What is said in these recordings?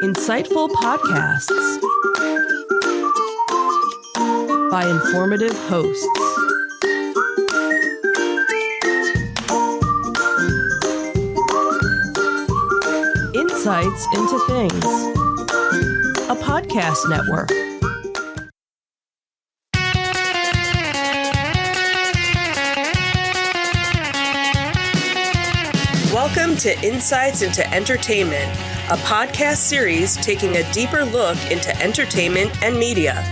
Insightful podcasts by informative hosts. Insights into Things, a podcast network. Welcome to Insights into Entertainment, a podcast series taking a deeper look into entertainment and media.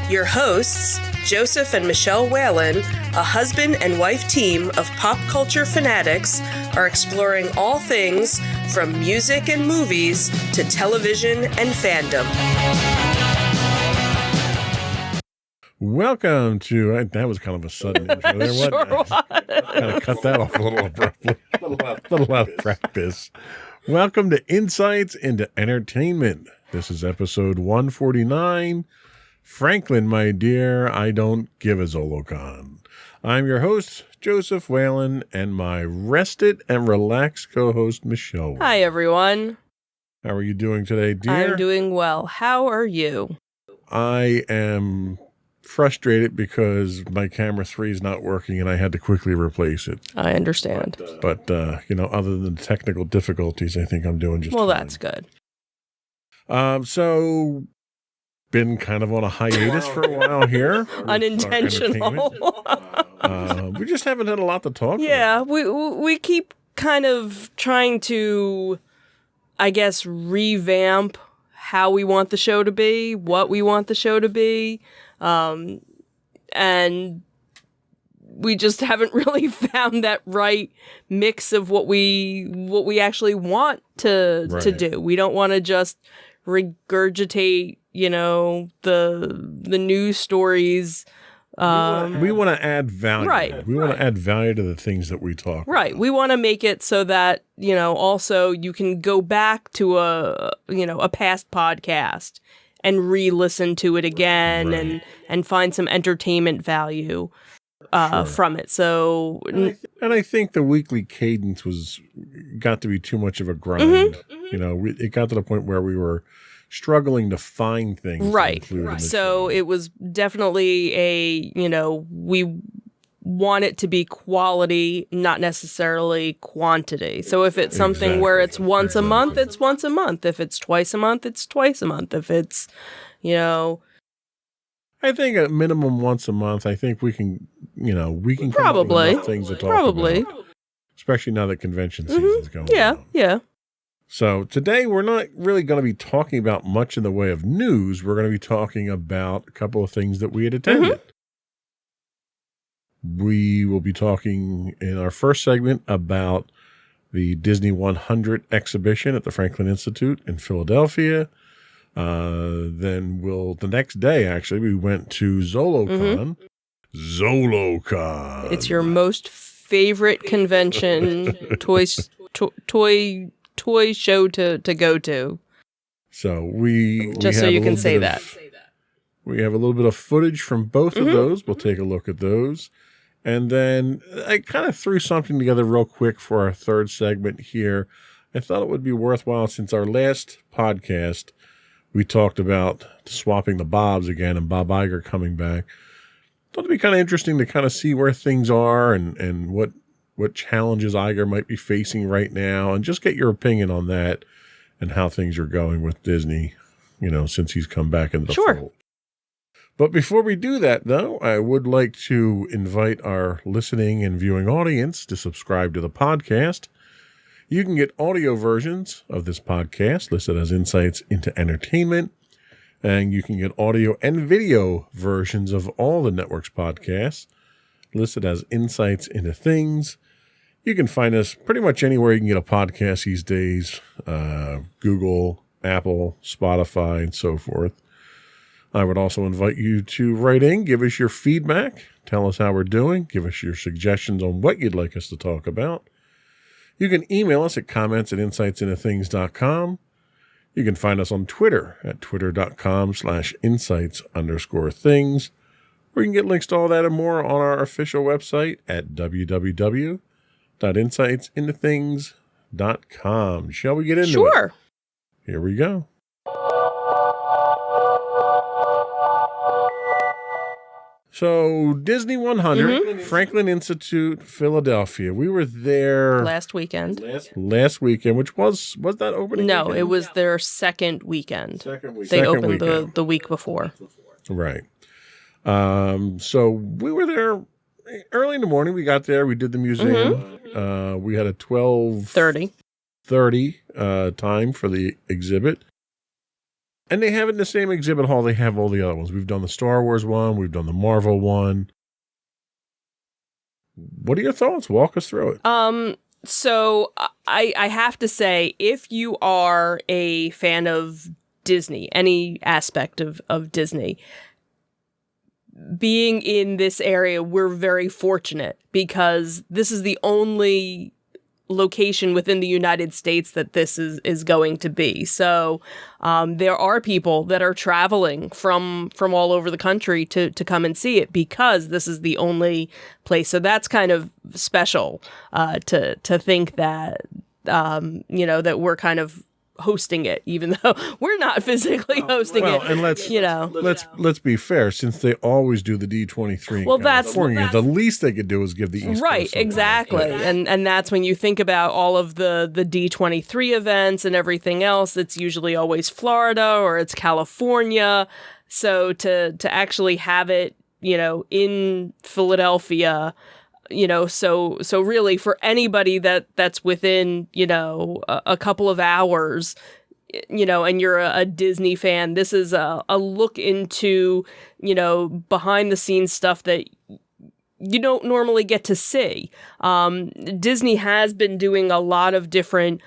Your hosts, Joseph and Michelle Whalen, a husband and wife team of pop culture fanatics, are exploring all things from music and movies to television and fandom. Welcome to, that was kind of a sudden intro there, wasn't it? Sure was. Kind of cut that off a little abruptly. A little out of practice. Welcome to Insights into Entertainment. This is episode 149. Franklin, my dear, I don't give a Zolocon. I'm your host, Joseph Whalen, and my rested and relaxed co-host, Michelle. Hi, everyone. How are you doing today, dear? I'm doing well. How are you? I am frustrated because my camera 3 is not working and I had to quickly replace it. I understand. But other than the technical difficulties, I think I'm doing just fine. That's good. So been kind of on a hiatus for a while here. Unintentional. We just haven't had a lot to talk about. Yeah, we keep kind of trying to, I guess, revamp how we want the show to be, what we want the show to be. And we just haven't really found that right mix of what we actually want to do. We don't want to just regurgitate, the news stories. We want to add value. Right. We want to add value to the things that we talk about. Right. We want to make it so that, also you can go back to a past podcast and re-listen to it again and find some entertainment value from it. So, and I think the weekly cadence got to be too much of a grind. It got to the point where we were struggling to find things. Right. To include in the So show. it was definitely we want it to be quality, not necessarily quantity. So if it's something where it's once a month, it's once a month. If it's twice a month, it's twice a month. If it's, I think at minimum once a month, I think we can come probably up with enough things to talk about. Especially now that convention season's going on. Yeah. So today we're not really going to be talking about much in the way of news. We're going to be talking about a couple of things that we had attended. We will be talking in our first segment about the Disney 100 exhibition at the Franklin Institute in Philadelphia. Then the next day, actually, we went to Zolocon. Zolocon. It's your most favorite convention, toy show to go to. So we so you can say that. We have a little bit of footage from both of those. We'll take a look at those. And then I kind of threw something together real quick for our third segment here. I thought it would be worthwhile, since our last podcast, we talked about swapping the Bobs again and Bob Iger coming back. Thought it'd be kind of interesting to kind of see where things are and what challenges Iger might be facing right now, and just get your opinion on that and how things are going with Disney, since he's come back into the fold. But before we do that, though, I would like to invite our listening and viewing audience to subscribe to the podcast. You can get audio versions of this podcast listed as Insights into Entertainment, and you can get audio and video versions of all the network's podcasts listed as Insights into Things. You can find us pretty much anywhere you can get a podcast these days, Google, Apple, Spotify, and so forth. I would also invite you to write in, give us your feedback, tell us how we're doing, give us your suggestions on what you'd like us to talk about. You can email us at comments@insightsintothings.com. You can find us on Twitter at twitter.com/insights_things. Or you can get links to all that and more on our official website at www.insightsintothings.com. Shall we get into it? Sure. Here we go. So Disney 100, Franklin Institute, Philadelphia. We were there last weekend. Last weekend, which was that opening? No, weekend? it was their second weekend. They Second opened weekend. the week before. Right. So we were there early in the morning. We got there. We did the museum. We had a 12:30 time for the exhibit. And they have it in the same exhibit hall they have all the other ones. We've done the Star Wars one. We've done the Marvel one. What are your thoughts? Walk us through it. So I have to say, if you are a fan of Disney, any aspect of Disney, being in this area, we're very fortunate because this is the only location within the United States that this is going to be. So there are people that are traveling from all over the country to come and see it because this is the only place. So that's kind of special to think that that we're kind of hosting it, even though we're not physically hosting it. And let's be fair, since they always do the D23 in California, the least they could do is give the East right, Coast exactly. And that's when you think about all of the D23 events and everything else, it's usually always Florida or it's California. So to actually have it, in Philadelphia, so really for anybody that's within, a couple of hours, and you're a Disney fan, this is a look into, behind the scenes stuff that you don't normally get to see. Disney has been doing a lot of different,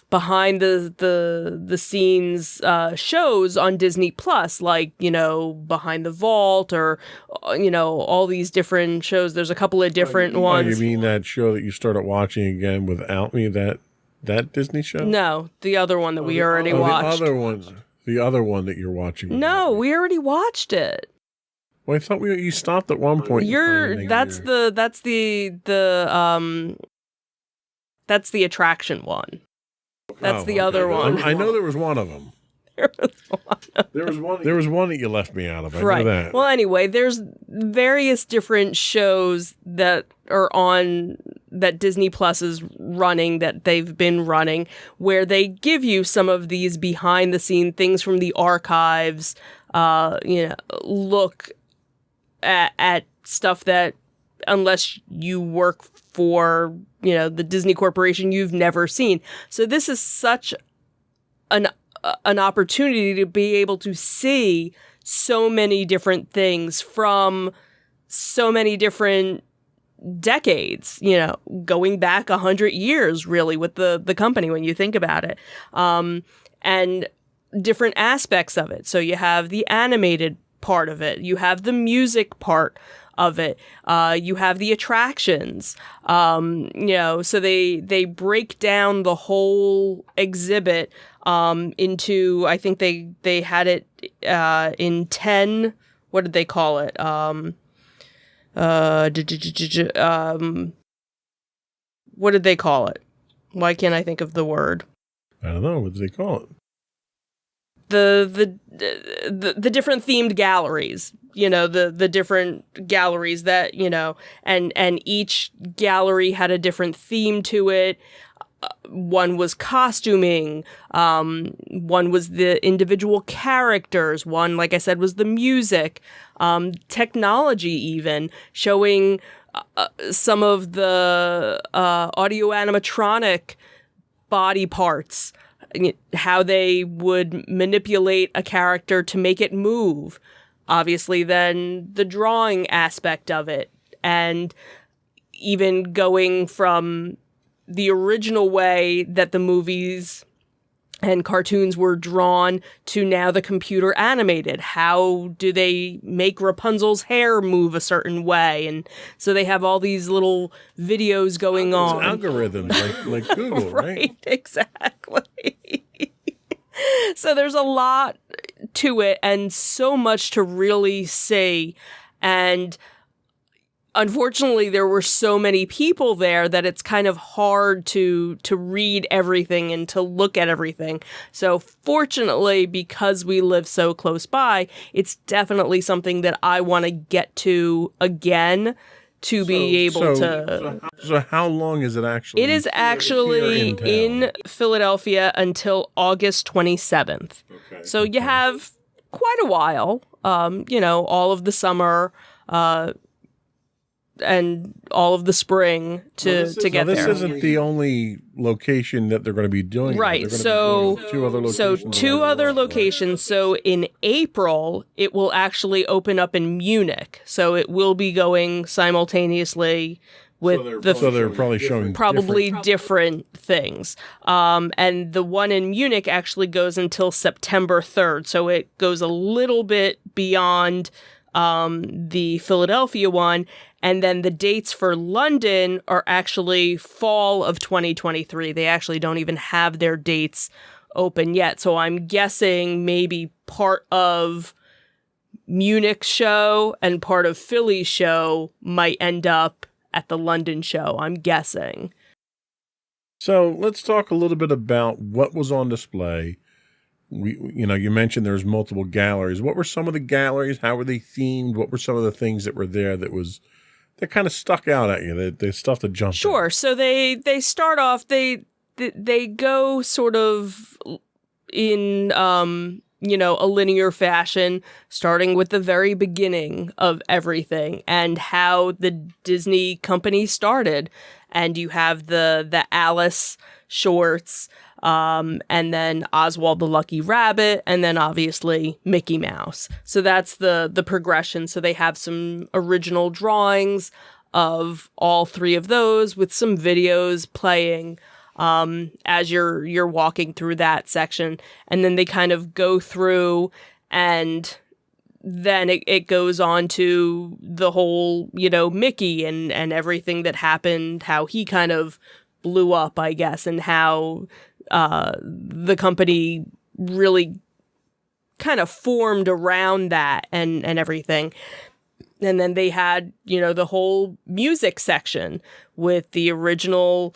behind the scenes shows on Disney Plus, like, Behind the Vault or, all these different shows. There's a couple of different ones. You mean that show that you started watching again without me, that Disney show? No, the other one that we already watched. The other one that you're watching. No, we already watched it. Well, I thought you stopped at one point. That's the attraction one. That's the other one. I know there was one of them. There was one that you left me out of. I know that. Well, anyway, there's various different shows that are on that Disney Plus is running, that they've been running, where they give you some of these behind the scene things from the archives. Look at stuff that, unless you work for, the Disney Corporation, you've never seen. So this is such an opportunity to be able to see so many different things from so many different decades, going back 100 years, really, with the company, when you think about it, and different aspects of it. So you have the animated part of it, you have the music part of it, you have the attractions, so they break down the whole exhibit into, I think they had it in 10, what did they call it? What did they call it? Why can't I think of the word? I don't know. What did they call it? The different themed galleries, the different galleries that, and each gallery had a different theme to it. One was costuming, one was the individual characters, one, like I said, was the music, technology, even showing some of the audio animatronic body parts, how they would manipulate a character to make it move. Obviously, then the drawing aspect of it, and even going from the original way that the movies and cartoons were drawn to now the computer animated. How do they make Rapunzel's hair move a certain way? And so they have all these little videos going on. Algorithms like Google, right? Exactly. So there's a lot to it and so much to really see. And unfortunately, there were so many people there that it's kind of hard to read everything and to look at everything. So fortunately, because we live so close by, it's definitely something that I want to get to again to be able to. So how long is it actually? It is actually in Philadelphia until August 27th. Okay. So you have quite a while, all of the summer, and all of the spring to get there. This isn't the only location that they're going to be doing. Right. So two other locations. So in April, it will actually open up in Munich. So it will be going simultaneously with so they're probably showing different things. And the one in Munich actually goes until September 3rd. So it goes a little bit beyond the Philadelphia one. And then the dates for London are actually fall of 2023. They actually don't even have their dates open yet. So I'm guessing maybe part of Munich's show and part of Philly's show might end up at the London show, I'm guessing. So let's talk a little bit about what was on display. You mentioned there's multiple galleries. What were some of the galleries? How were they themed? What were some of the things that were there that kind of stuck out at you? The stuff that jumped. Sure. Out? So they start off. They go sort of in a linear fashion, starting with the very beginning of everything and how the Disney company started. And you have the Alice shorts. And then Oswald the Lucky Rabbit, and then obviously Mickey Mouse. So that's the progression. So they have some original drawings of all three of those with some videos playing as you're walking through that section. And then they kind of go through, and then it goes on to the whole, Mickey and everything that happened, how he kind of blew up, I guess, and how the company really kind of formed around that and everything. And then they had, the whole music section with the original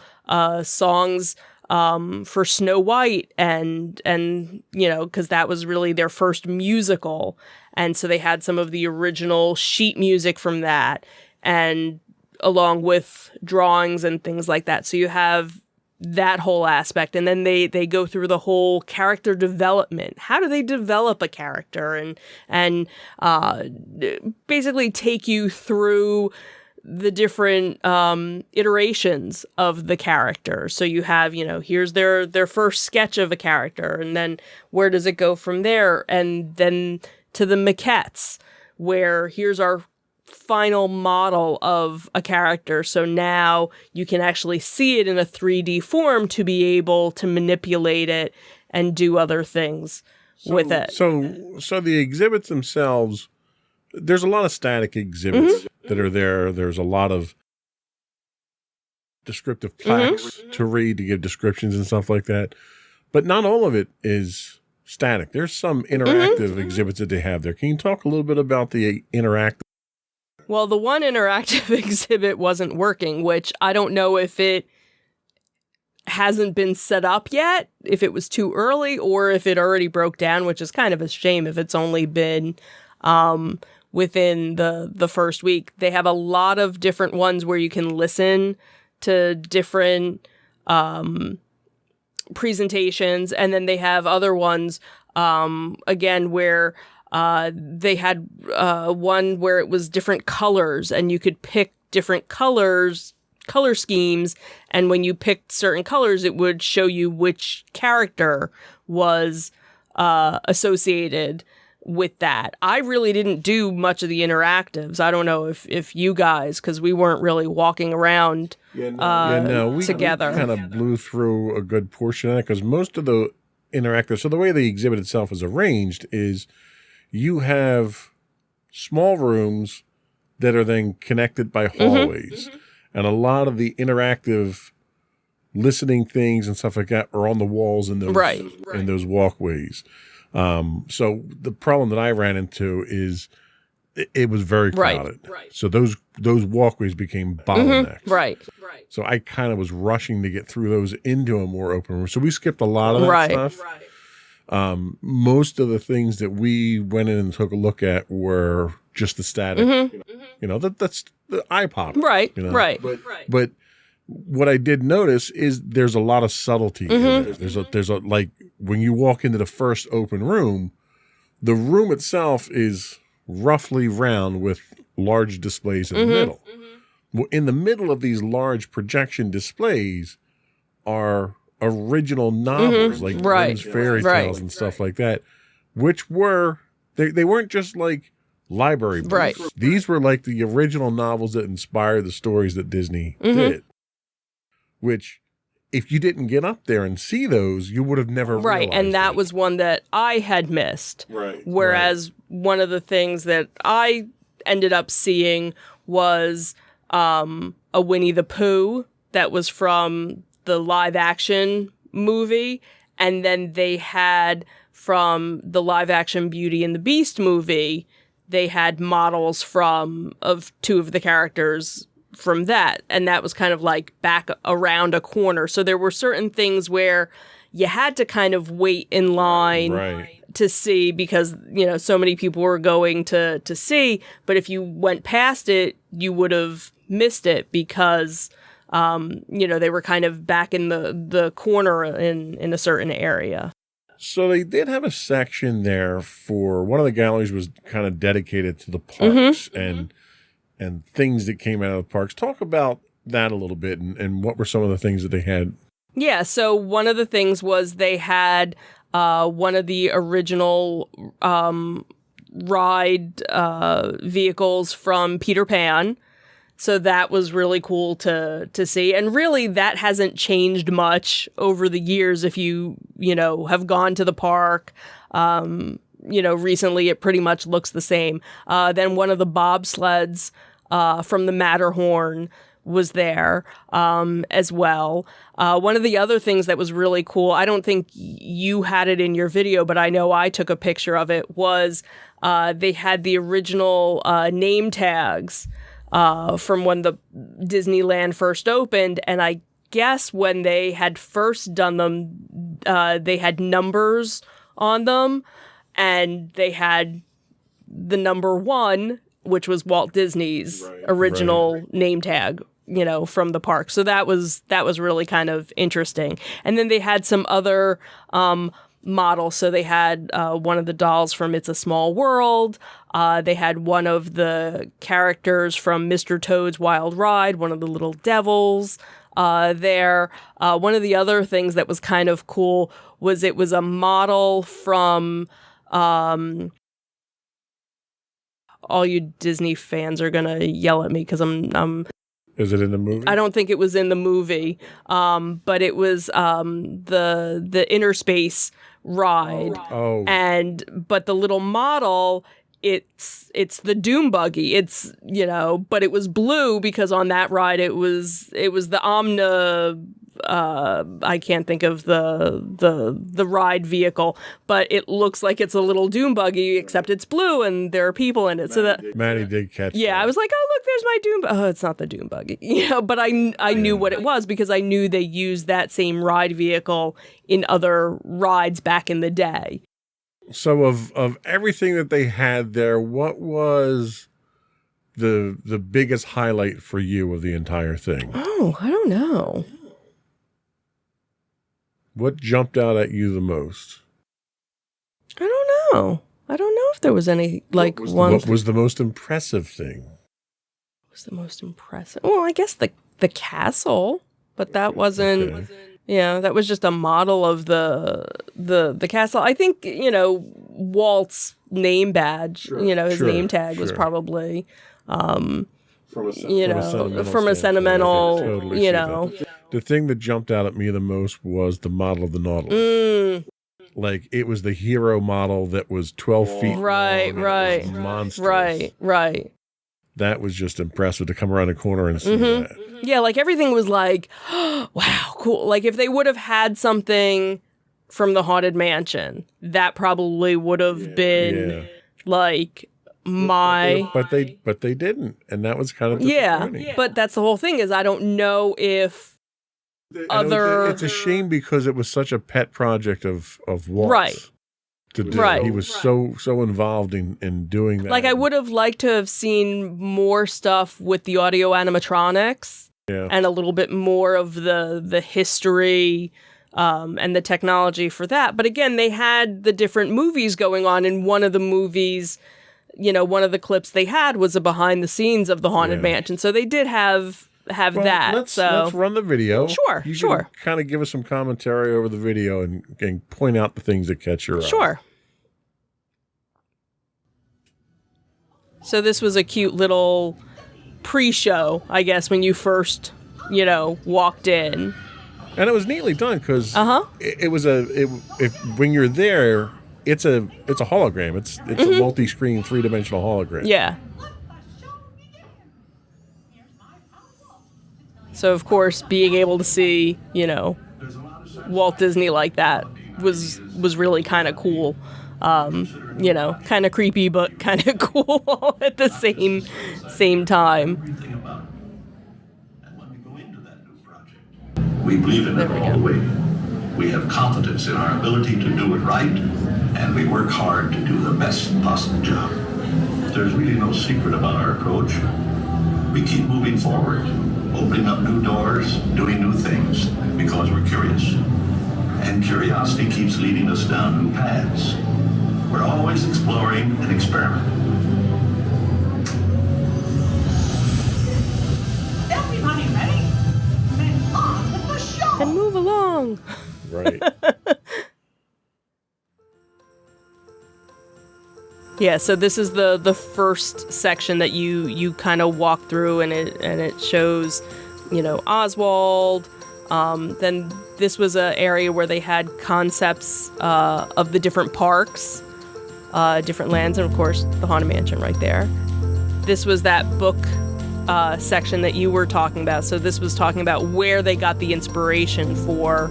songs for Snow White and because that was really their first musical. And so they had some of the original sheet music from that, and along with drawings and things like that. So you have that whole aspect. And then they go through the whole character development. How do they develop a character and basically take you through the different iterations of the character. So you have, here's their first sketch of a character, and then where does it go from there? And then to the maquettes, where here's our final model of a character. So now you can actually see it in a 3D form to be able to manipulate it and do other things with it. So the exhibits themselves, there's a lot of static exhibits that are there. There's a lot of descriptive plaques to read, to give descriptions and stuff like that. But not all of it is static. There's some interactive exhibits that they have there. Can you talk a little bit about the interactive? Well, the one interactive exhibit wasn't working, which I don't know if it hasn't been set up yet, if it was too early, or if it already broke down, which is kind of a shame if it's only been within the first week. They have a lot of different ones where you can listen to different presentations, and then they have other ones, again, where they had one where it was different colors, and you could pick different color schemes, and when you picked certain colors, it would show you which character was associated with that. I really didn't do much of the interactives. I don't know if you guys, because we weren't really walking around we together. We kind of blew through a good portion of it, because most of the interactive, so the way the exhibit itself is arranged is you have small rooms that are then connected by hallways. And a lot of the interactive listening things and stuff like that are on the walls in those, in those walkways. So the problem that I ran into is it was very crowded. Right. So those walkways became bottlenecks. Right. So I kind of was rushing to get through those into a more open room. So we skipped a lot of that stuff. Most of the things that we went in and took a look at were just the static. You know, that's the eye pop. Right. You know? Right. But what I did notice is there's a lot of subtlety in there. There's a like when you walk into the first open room, the room itself is roughly round with large displays in the middle. Well, in the middle of these large projection displays are original novels like Grimm's fairy tales and stuff like that, which were they weren't just like library books. These were like the original novels that inspired the stories that Disney did. Which, if you didn't get up there and see those, you would have never realized. And that was one that I had missed. Whereas one of the things that I ended up seeing was a Winnie the Pooh that was from the live action movie. And then they had from the live action Beauty and the Beast movie, they had models of two of the characters from that, and that was kind of like back around a corner. So there were certain things where you had to kind of wait in line to see because, you know, so many people were going to see, but if you went past it, you would have missed it because, you know, they were kind of back in the corner in a certain area. So they did have a section there for one of the galleries was kind of dedicated to the parks and things that came out of the parks. Talk about that a little bit and what were some of the things that they had? Yeah, so one of the things was they had one of the original ride vehicles from Peter Pan. So that was really cool to see. And really, that hasn't changed much over the years if you know, have gone to the park. You know, recently it pretty much looks the same. Then one of the bobsleds from the Matterhorn was there as well. One of the other things that was really cool, I don't think you had it in your video, but I know I took a picture of it, was they had the original name tags from when the Disneyland first opened. And I guess when they had first done them, they had numbers on them. And they had the number 1, which was Walt Disney's original name tag, you know, from the park. So that was really kind of interesting. And then they had some other models. So they had one of the dolls from It's a Small World. They had one of the characters from Mr. Toad's Wild Ride, one of the little devils there. One of the other things that was kind of cool was it was a model from... all you Disney fans are gonna yell at me because I'm. Is it in the movie? I don't think it was in the movie, but it was the Inner Space ride. But the little model, it's the Doom buggy. It's, you know, but it was blue because on that ride it was the Omna. I can't think of the ride vehicle, but it looks like it's a little Doom buggy, except it's blue and there are people in it. Maddie did catch. Yeah, that. I was like, oh look, there's my Doom. Oh, it's not the Doom buggy. You know, but I knew what it was because I knew they used that same ride vehicle in other rides back in the day. So of everything that they had there, what was the biggest highlight for you of the entire thing? Oh, I don't know. What jumped out at you the most? I don't know. I don't know if there was any like one. What was the most impressive thing? What was the most impressive? Well, I guess the castle, but that wasn't. Okay. Yeah, that was just a model of the castle. I think, you know, Walt's name badge, you know, his name tag was probably, from a sentimental, totally, you know. The thing that jumped out at me the most was the model of the Nautilus. Like, it was the hero model that was 12 feet long. Right. Monstrous. Right. That was just impressive to come around the corner and see that. Yeah, like everything was like, oh, wow, cool. Like if they would have had something from the Haunted Mansion, that probably would have been like But they didn't, and that was kind of disappointing. Yeah, but that's the whole thing, is I don't know if other... It's a shame because it was such a pet project of Walt's. Right. To do. Right. He was so involved in doing that. Like, I would have liked to have seen more stuff with the audio animatronics, and a little bit more of the history and the technology for that. But again, they had the different movies going on. In one of the movies, one of the clips they had was a behind the scenes of the Haunted Mansion. So they did have that. Let's run the video. Sure, you sure. Can kind of give us some commentary over the video and point out the things that catch your eye. Sure. So this was a cute little pre-show, I guess, when you first, walked in. And it was neatly done because when you're there, it's a hologram. It's a multi-screen 3-dimensional hologram. Yeah. So, of course, being able to see, Walt Disney like that was really kind of cool. Kind of creepy, but kind of cool all at the same time. We believe in it all the way. We have confidence in our ability to do it right, and we work hard to do the best possible job. There's really no secret about our approach. We keep moving forward, opening up new doors, doing new things, because we're curious. And curiosity keeps leading us down new paths. We're always exploring and experimenting. Everybody ready? Then on with the show! And move along! Right. Yeah, so this is the first section that you kind of walk through, and it shows, Oswald. Then this was an area where they had concepts of the different parks, different lands, and of course the Haunted Mansion right there. This was that book section that you were talking about. So this was talking about where they got the inspiration for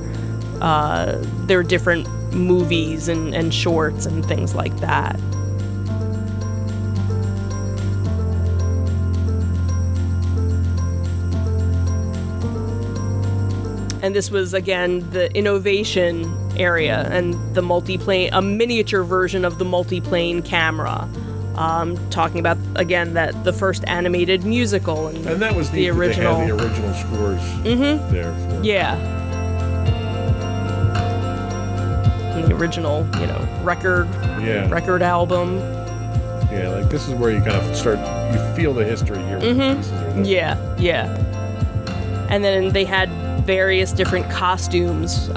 their different movies and shorts and things like that. And this was, again, the innovation area and the multiplane, a miniature version of the multiplane camera. Talking about, again, that the first animated musical. And that was the original. They had the original scores there. Yeah. And the original, record album. Yeah, like this is where you kind of you feel the history here. Yeah. And then they had various different costumes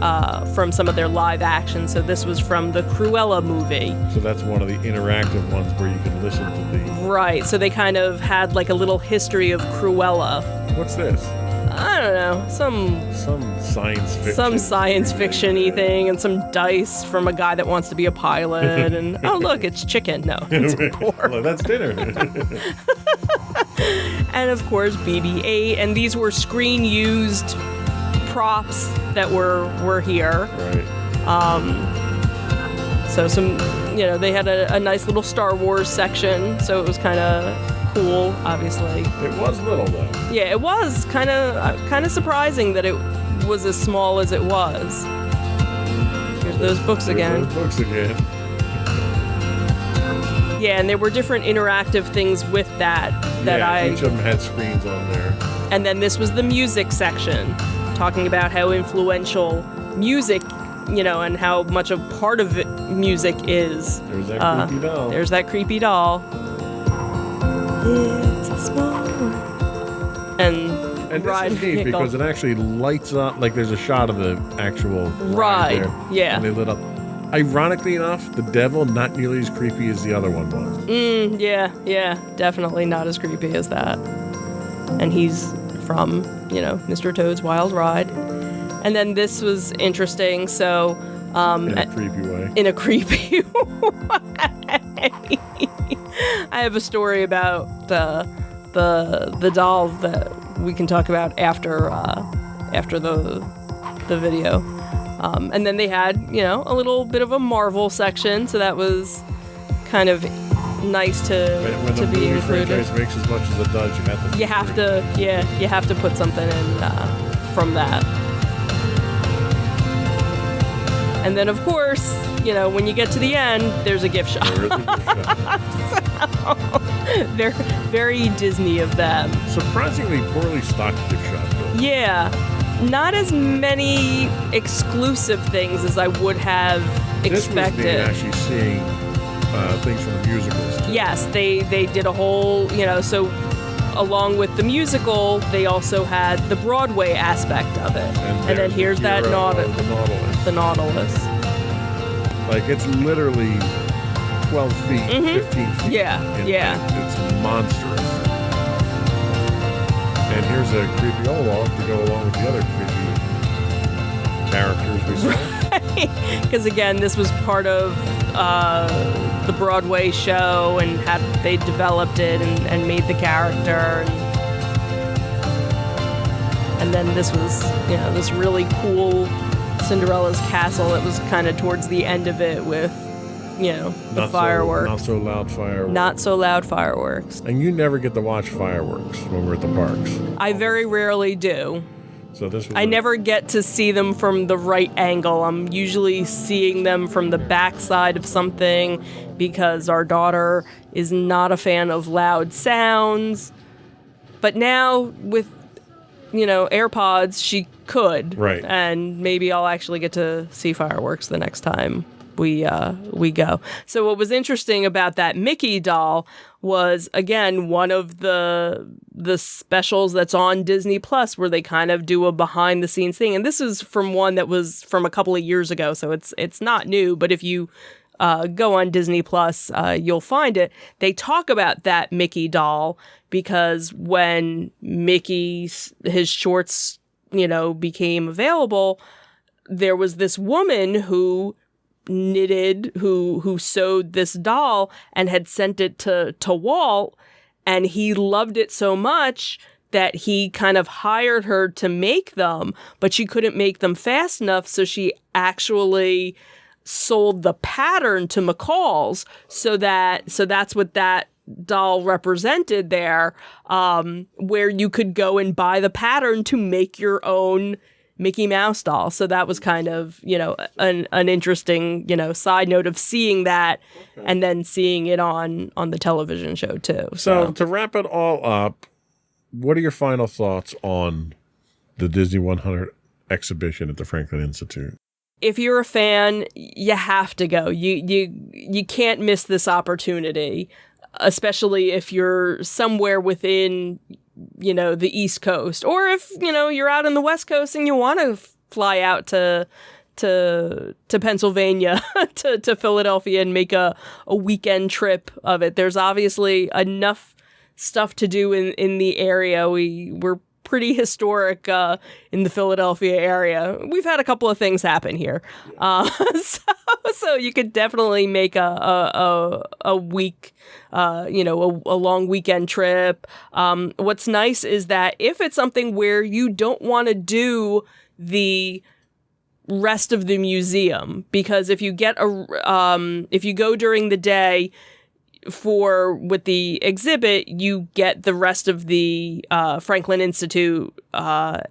from some of their live action. So this was from the Cruella movie. So that's one of the interactive ones where you can listen to the... Right, so they kind of had like a little history of Cruella. What's this? I don't know, some science fiction. Some science fiction-y thing, and some dice from a guy that wants to be a pilot, and oh look, it's chicken. No, it's pork. Well, that's dinner. And of course BB-8, and these were screen-used props that were here. Right. So some, they had a nice little Star Wars section, so it was kind of cool, obviously. It was little, though. Yeah, it was kind of surprising that it was as small as it was. Here's those books again. Yeah, and there were different interactive things with that each of them had screens on there. And then this was the music section, talking about how influential music, and how much a part of it music is. There's that creepy doll. There's that creepy doll. It's a small world. And this is neat because it actually lights up, like there's a shot of the actual ride there, yeah. And they lit up. Ironically enough, the devil not nearly as creepy as the other one was. Yeah, definitely not as creepy as that. And he's from, Mr. Toad's Wild Ride. And then this was interesting, so... in a creepy way. In a creepy way. I have a story about the doll that we can talk about after the video. And then they had, a little bit of a Marvel section, so that was kind of nice to When the be movie included. franchise makes as much as it does, you have to put something in from that. And then, of course, when you get to the end, there's a gift shop. There is a gift shop. They're very Disney of them. Surprisingly poorly stocked gift shop, though. Yeah. Not as many exclusive things as I would have expected. This was me actually seeing things from the musicals, too. Yes, they did a whole, so along with the musical, they also had the Broadway aspect of it. And then here's that Nautilus. The Nautilus. Like, it's literally 12 feet, 15 feet. Yeah, yeah. It's monstrous. And here's a creepy Olaf to go along with the other creepy characters we saw. Because, again, this was part of the Broadway show, and they developed it and made the character. And then this was, this really cool Cinderella's castle. It was kind of towards the end of it with, the fireworks. Not so loud fireworks. Not so loud fireworks. And you never get to watch fireworks when we're at the parks. I very rarely do. So this was I never get to see them from the right angle. I'm usually seeing them from the backside of something because our daughter is not a fan of loud sounds. But now with, AirPods, she could. Right. And maybe I'll actually get to see fireworks the next time we go. So what was interesting about that Mickey doll was, again, one of the specials that's on Disney Plus, where they kind of do a behind the scenes thing. And this is from one that was from a couple of years ago, so it's not new. But if you go on Disney Plus, you'll find it. They talk about that Mickey doll because when his shorts, became available, there was this woman who sewed this doll and had sent it to Walt, and he loved it so much that he kind of hired her to make them, but she couldn't make them fast enough, so she actually sold the pattern to McCall's, so that's what that doll represented there, where you could go and buy the pattern to make your own Mickey Mouse doll. So that was kind of, an interesting, side note of seeing that and then seeing it on the television show too. So to wrap it all up, what are your final thoughts on the Disney 100 exhibition at the Franklin Institute? If you're a fan, you have to go. You can't miss this opportunity, especially if you're somewhere within the East Coast, or if you're out in the West Coast and you want to fly out to Pennsylvania to Philadelphia and make a weekend trip of it. There's obviously enough stuff to do in the area. We're pretty historic in the Philadelphia area. We've had a couple of things happen here, so you could definitely make a week, a long weekend trip. What's nice is that if it's something where you don't want to do the rest of the museum, because if you if you go during the day with the exhibit, you get the rest of the Franklin Institute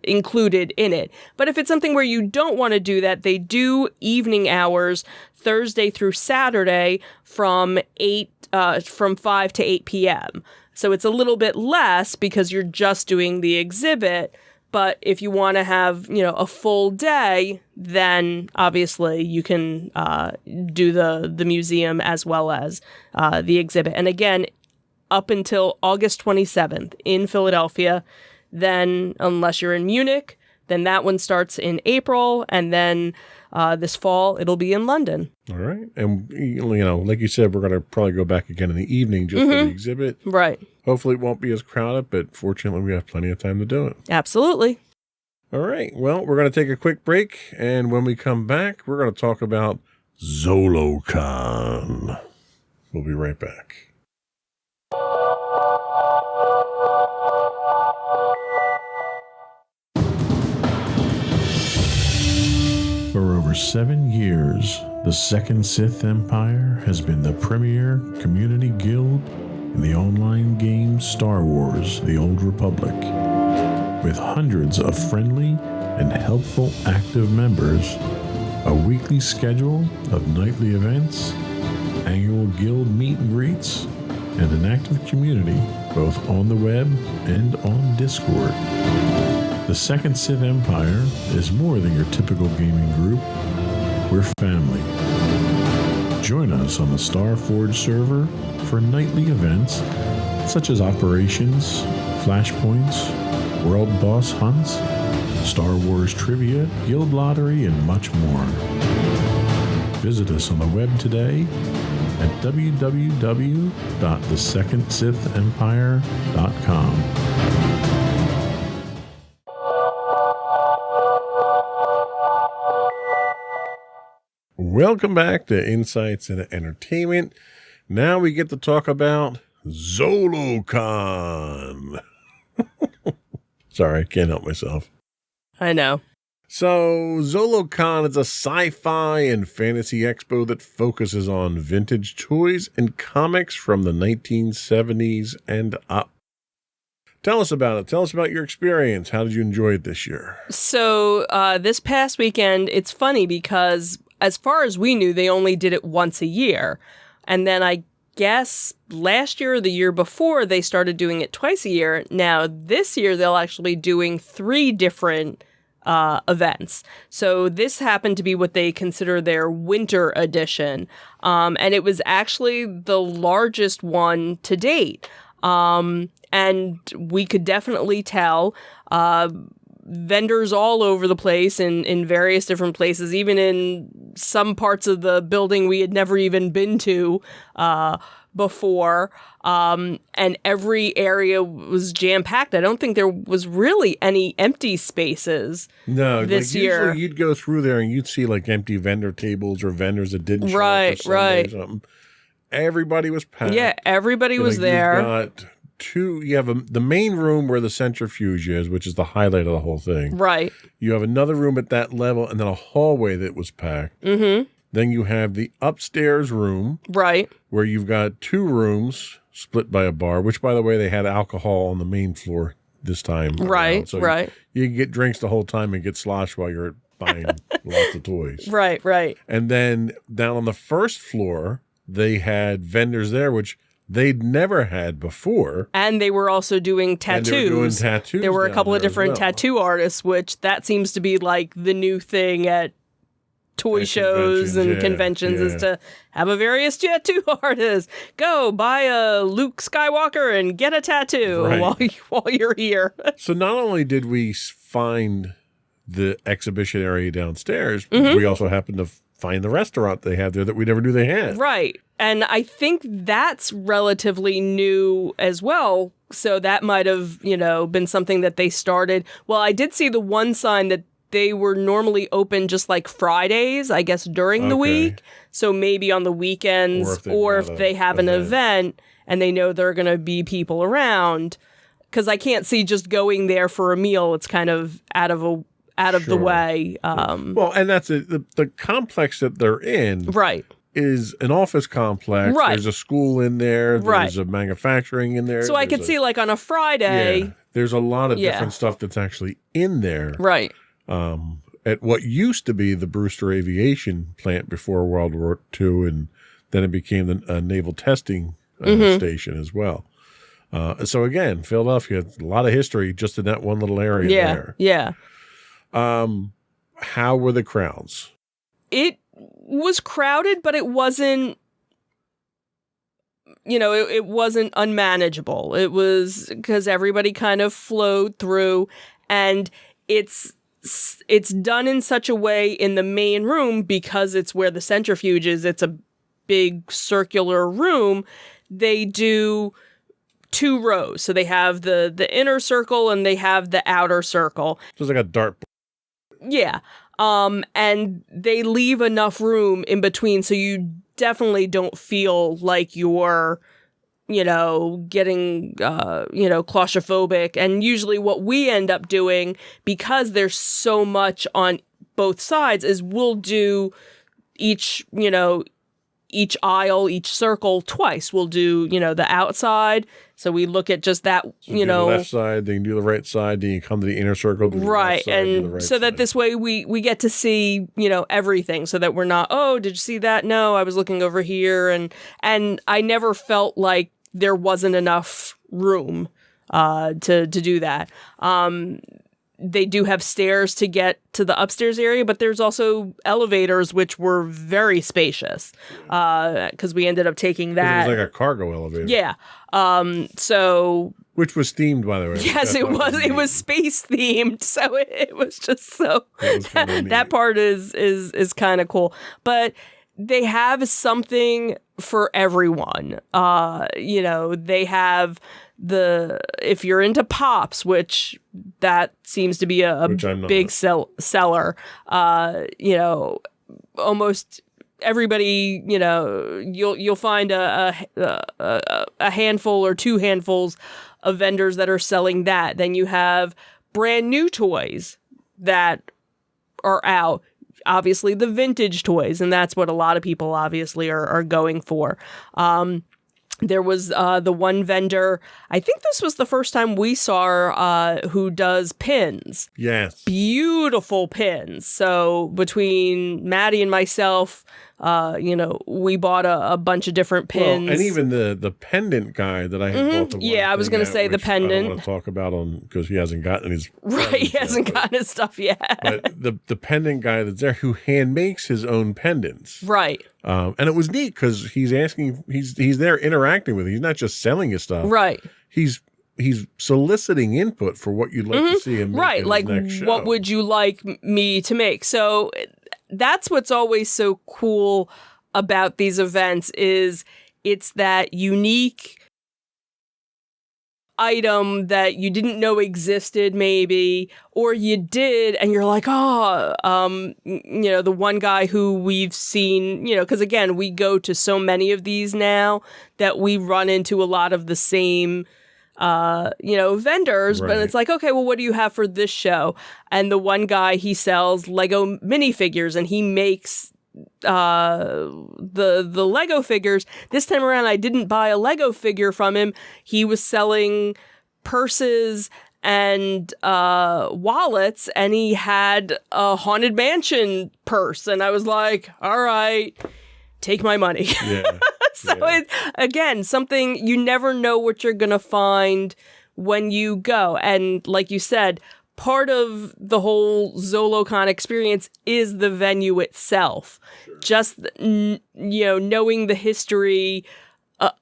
included in it. But if it's something where you don't want to do that, they do evening hours Thursday through Saturday from 5 to 8 p.m. So it's a little bit less because you're just doing the exhibit. But if you want to have, a full day, then obviously you can do the museum as well as the exhibit. And again, up until August 27th in Philadelphia. Then, unless you're in Munich, then that one starts in April. And then this fall, it'll be in London. All right. And, like you said, we're going to probably go back again in the evening just for the exhibit. Right. Hopefully it won't be as crowded, but fortunately we have plenty of time to do it. Absolutely. All right. Well, we're going to take a quick break. And when we come back, we're going to talk about Zolocon. We'll be right back. For over 7 years, The Second Sith Empire has been the premier community guild in the online game Star Wars: The Old Republic. With hundreds of friendly and helpful active members, a weekly schedule of nightly events, annual guild meet and greets, and an active community both on the web and on Discord. The Second Sith Empire is more than your typical gaming group. We're family. Join us on the Starforge server for nightly events such as operations, flashpoints, world boss hunts, Star Wars trivia, guild lottery, and much more. Visit us on the web today at www.thesecondsithempire.com. Welcome back to Insights into Entertainment. Now we get to talk about Zolocon. Sorry, I can't help myself. I know. So, Zolocon is a sci-fi and fantasy expo that focuses on vintage toys and comics from the 1970s and up. Tell us about it. Tell us about your experience. How did you enjoy it this year? So, this past weekend, it's funny because as far as we knew, they only did it once a year. And then I guess last year or the year before, they started doing it twice a year. Now, this year, they'll actually be doing 3 different events. So this happened to be what they consider their winter edition. And it was actually the largest one to date. And we could definitely tell vendors all over the place in various different places, even in some parts of the building we had never even been to before. And every area was jam-packed. I don't think there was really any empty spaces this year. Usually you'd go through there and you'd see like empty vendor tables or vendors that didn't show up for Sunday or something. Everybody was packed. Yeah, everybody was there. You have the main room where the centrifuge is, which is the highlight of the whole thing. Right. You have another room at that level and then a hallway that was packed. Mm-hmm. Then you have the upstairs room. Right. Where you've got 2 rooms split by a bar, which, by the way, they had alcohol on the main floor this time. Right, so right. You can get drinks the whole time and get sloshed while you're buying lots of toys. Right, right. And then down on the first floor, they had vendors there, which they'd never had before. And they were also doing tattoos. And they were doing tattoos. There were a couple of different well. tattoo artists, which that seems to be like the new thing at toy shows and conventions is to have a various tattoo artist. Go buy a Luke Skywalker and get a tattoo while you're here. So not only did we find the exhibition area downstairs, we also happened to find the restaurant they have there that we never knew they had. Right. And I think that's relatively new as well. So that might have, been something that they started. Well, I did see the one sign that they were normally open just like Fridays, I guess, during the week. So maybe on the weekends or if they have an event and they know there are going to be people around. Because I can't see just going there for a meal. It's kind of out of the way. Well, and that's it. The complex that they're in is an office complex. Right. There's a school in there. There's a manufacturing in there. So I could see like on a Friday. There's a lot of different stuff that's actually in there. Right. At what used to be the Brewster Aviation plant before World War II, and then it became the naval testing station as well. So again, Philadelphia, a lot of history just in that one little area there. Yeah. How were the crowds? It was crowded, but it wasn't, it wasn't unmanageable. It was because everybody kind of flowed through, and it's done in such a way in the main room because it's where the centrifuge is. It's a big circular room. They do 2 rows. So they have the inner circle and they have the outer circle. So it's like a dartboard. Yeah. And they leave enough room in between so you definitely don't feel like you're getting, claustrophobic. And usually what we end up doing, because there's so much on both sides, is we'll do each aisle, each circle twice. We'll do, the outside. So we look at just that, The left side, then you do the right side, then you come to the inner circle. Do the right. left side, And do the right so that side. this way we get to see, everything, so that we're not, oh, did you see that? No, I was looking over here. And I never felt like there wasn't enough room to do that. They do have stairs to get to the upstairs area, but there's also elevators, which were very spacious, because we ended up taking that. It was like a cargo elevator. Yeah. So. Which was themed, by the way. Yes, it was. It was space themed, so it was just so. That part is kind of cool, but they have something for everyone. They have if you're into pops, which that seems to be a big seller, almost everybody, you'll find a handful or two handfuls of vendors that are selling that. Then you have brand new toys that are out. Obviously the vintage toys, and that's what a lot of people obviously are going for. There was the one vendor, I think this was the first time we saw who does pins. Yes. Beautiful pins. So between Maddie and myself, we bought a bunch of different pins. Well, and even the pendant guy that I had bought the one. Yeah, I was going to say the pendant. I don't want to talk about him because he hasn't gotten his right. He hasn't gotten his stuff yet. But the pendant guy that's there who hand makes his own pendants. Right. And it was neat because he's there interacting with it. He's not just selling his stuff. Right. He's soliciting input for what you'd like to see him make right. in Like, his next show. What would you like me to make? So that's what's always so cool about these events is it's that unique item that you didn't know existed maybe, or you did and you're like, the one guy who we've seen, because again, we go to so many of these now that we run into a lot of the same vendors, right. But it's like, okay, well, what do you have for this show? And the one guy, he sells Lego minifigures and he makes the Lego figures. This time around, I didn't buy a Lego figure from him. He was selling purses and wallets, and he had a Haunted Mansion purse. And I was like, all right, take my money. Yeah. So it's, again, something you never know what you're going to find when you go. And like you said, part of the whole Zolocon experience is the venue itself. Sure. Just, knowing the history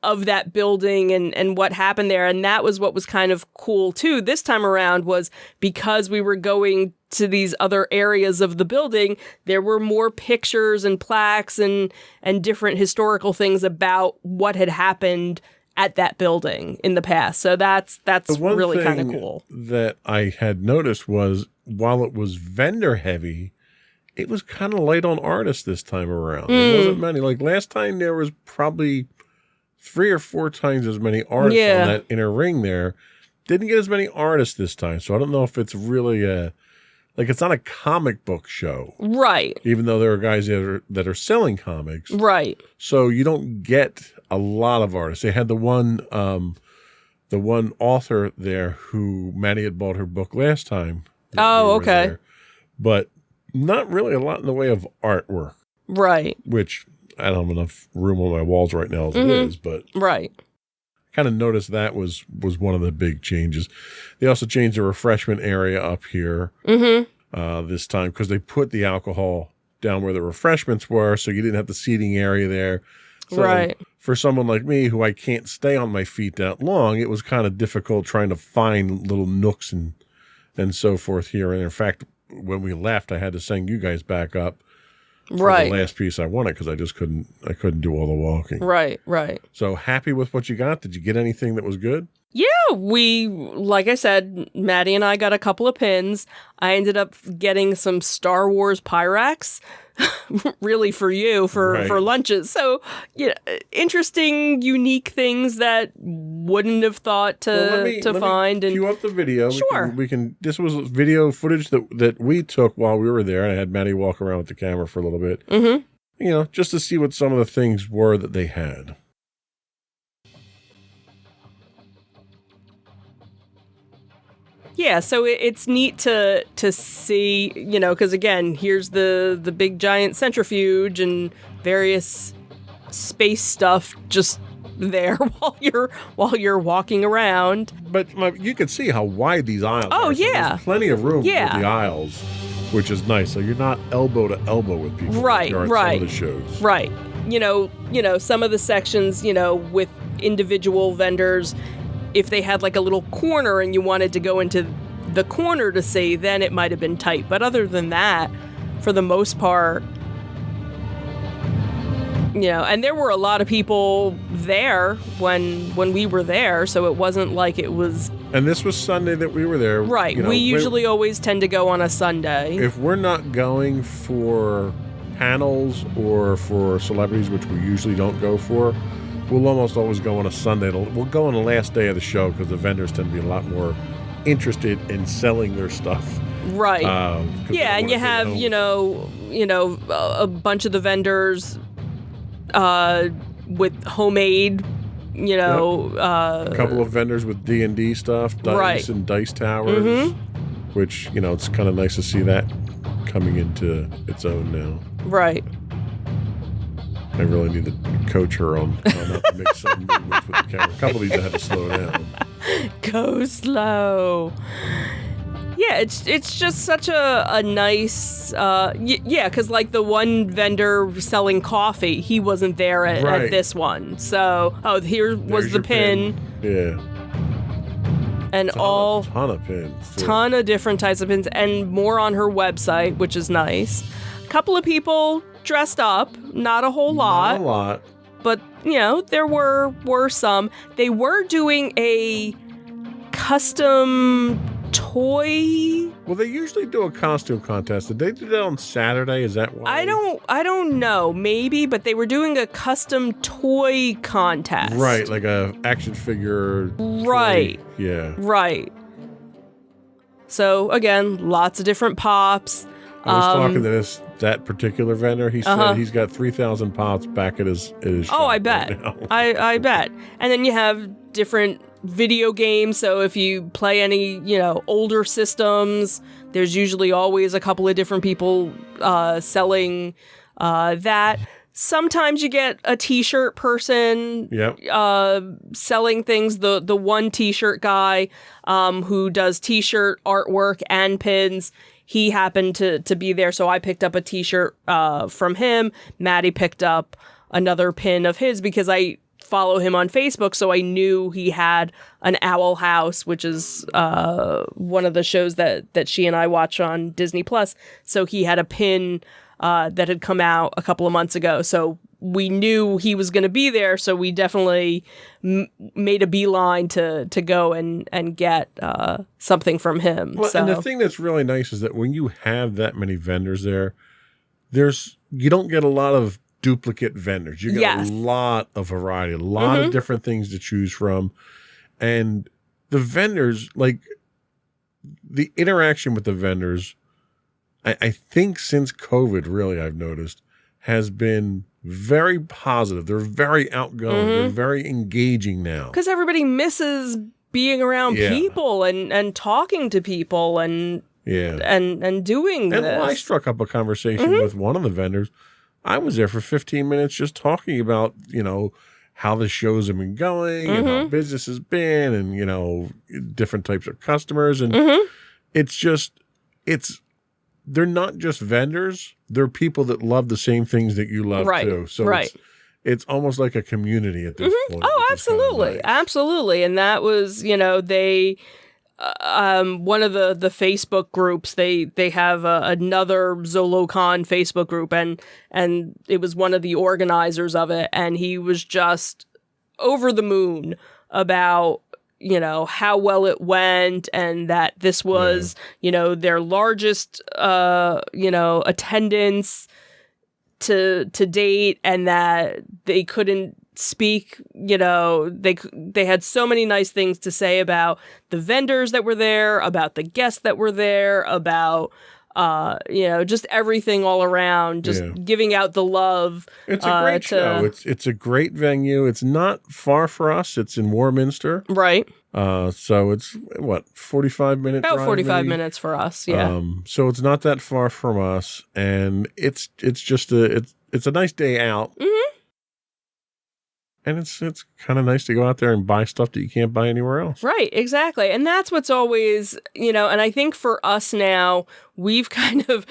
of that building and what happened there. And that was what was kind of cool too this time around, was because we were going to these other areas of the building, there were more pictures and plaques and different historical things about what had happened at that building in the past. So that's really kind of cool. That I had noticed was, while it was vendor heavy, it was kind of light on artists this time around. There wasn't many. Like last time, there was probably 3 or 4 times as many artists on that inner ring there. Didn't get as many artists this time. So I don't know if it's really it's not a comic book show. Right. Even though there are guys that are selling comics. Right. So you don't get a lot of artists. They had the one author there who Maddie had bought her book last time. Oh, okay. There, but not really a lot in the way of artwork. Right. Which I don't have enough room on my walls right now as it is, but right. Kind of noticed that was one of the big changes. They also changed the refreshment area up here this time because they put the alcohol down where the refreshments were, so you didn't have the seating area there. So right. For someone like me who I can't stay on my feet that long, it was kind of difficult trying to find little nooks and so forth here. And in fact, when we left, I had to send you guys back up for the last piece I wanted because I couldn't do all the walking. Right. So happy with what you got? Did you get anything that was good? Yeah, like I said, Maddie and I got a couple of pins. I ended up getting some Star Wars Pyrax, really for you, for lunches. So, interesting, unique things that wouldn't have thought to find. And cue up the video. Sure. This was video footage that we took while we were there, and I had Maddie walk around with the camera for a little bit. just to see what some of the things were that they had. Yeah, so it's neat to see, because again, here's the big giant centrifuge and various space stuff just there while you're walking around. But you can see how wide these aisles are. Oh, So yeah. there's plenty of room Yeah. for the aisles, which is nice. So you're not elbow to elbow with people. Right, like you are at right. some of the shows. Right. Some of the sections, with individual vendors, if they had like a little corner and you wanted to go into the corner to see, then it might have been tight. But other than that, for the most part, and there were a lot of people there when we were there, so it wasn't like it was... And this was Sunday that we were there. Right. We usually always tend to go on a Sunday. If we're not going for panels or for celebrities, which we usually don't go for, we'll almost always go on a Sunday. We'll go on the last day of the show because the vendors tend to be a lot more interested in selling their stuff. Right. Yeah, and you have, a bunch of the vendors with homemade, a couple of vendors with D&D stuff, dice right. and dice towers, which, it's kind of nice to see that coming into its own now. Right. I really need to coach her on how to make some movements with the camera. A couple of these I had to slow down. Go slow. Yeah, it's just such a nice, because like the one vendor selling coffee, he wasn't there at this one. So, here was the pin. Yeah. And ton of pins. Too. Ton of different types of pins, and more on her website, which is nice. A couple of people dressed up, not a whole lot. Not a lot. But, there were some. They were doing a custom toy. Well, they usually do a costume contest. Did they do that on Saturday? Is that why? I don't know. Maybe, but they were doing a custom toy contest. Right, like a action figure. Right. Toy. Yeah. Right. So again, lots of different pops. I was talking to that particular vendor. He said he's got 3,000 pops back at his shop. Oh, I bet. Right I bet. And then you have different video games. So if you play any, older systems, there's usually always a couple of different people selling that. Sometimes you get a t-shirt person selling things. The one t-shirt guy who does t-shirt artwork and pins, he happened to be there, so I picked up a t-shirt from him. Maddie picked up another pin of his because I follow him on Facebook, so I knew he had an Owl House, which is one of the shows that she and I watch on Disney+. So he had a pin that had come out a couple of months ago. So we knew he was going to be there, so we definitely made a beeline to go and get something from him. Well, and the thing that's really nice is that when you have that many vendors there, you don't get a lot of duplicate vendors. You get a lot of variety, a lot of different things to choose from. And the vendors, like the interaction with the vendors, I think since COVID, really, I've noticed, has been very positive. They're very outgoing. They're very engaging now. Because everybody misses being around people and talking to people and doing this. And I struck up a conversation with one of the vendors. I was there for 15 minutes just talking about, how the shows have been going and how business has been and, different types of customers. And they're not just vendors. They're people that love the same things that you love too. So it's almost like a community at this point. Oh, absolutely. Nice. Absolutely. And that was, they, one of the Facebook groups, they have another Zolocon Facebook group and it was one of the organizers of it. And he was just over the moon about, how well it went and that this was, their largest, attendance to date and that they couldn't speak, they had so many nice things to say about the vendors that were there, about the guests that were there, about just everything all around, just giving out the love. It's a great show. It's a great venue. It's not far for us. It's in Warminster. Right. So it's 45 minutes? About 45 minutes for us. Yeah. So it's not that far from us, and it's just it's a nice day out. Mm-hmm. And it's kind of nice to go out there and buy stuff that you can't buy anywhere else. Right, exactly. And that's what's always, and I think for us now, we've kind of,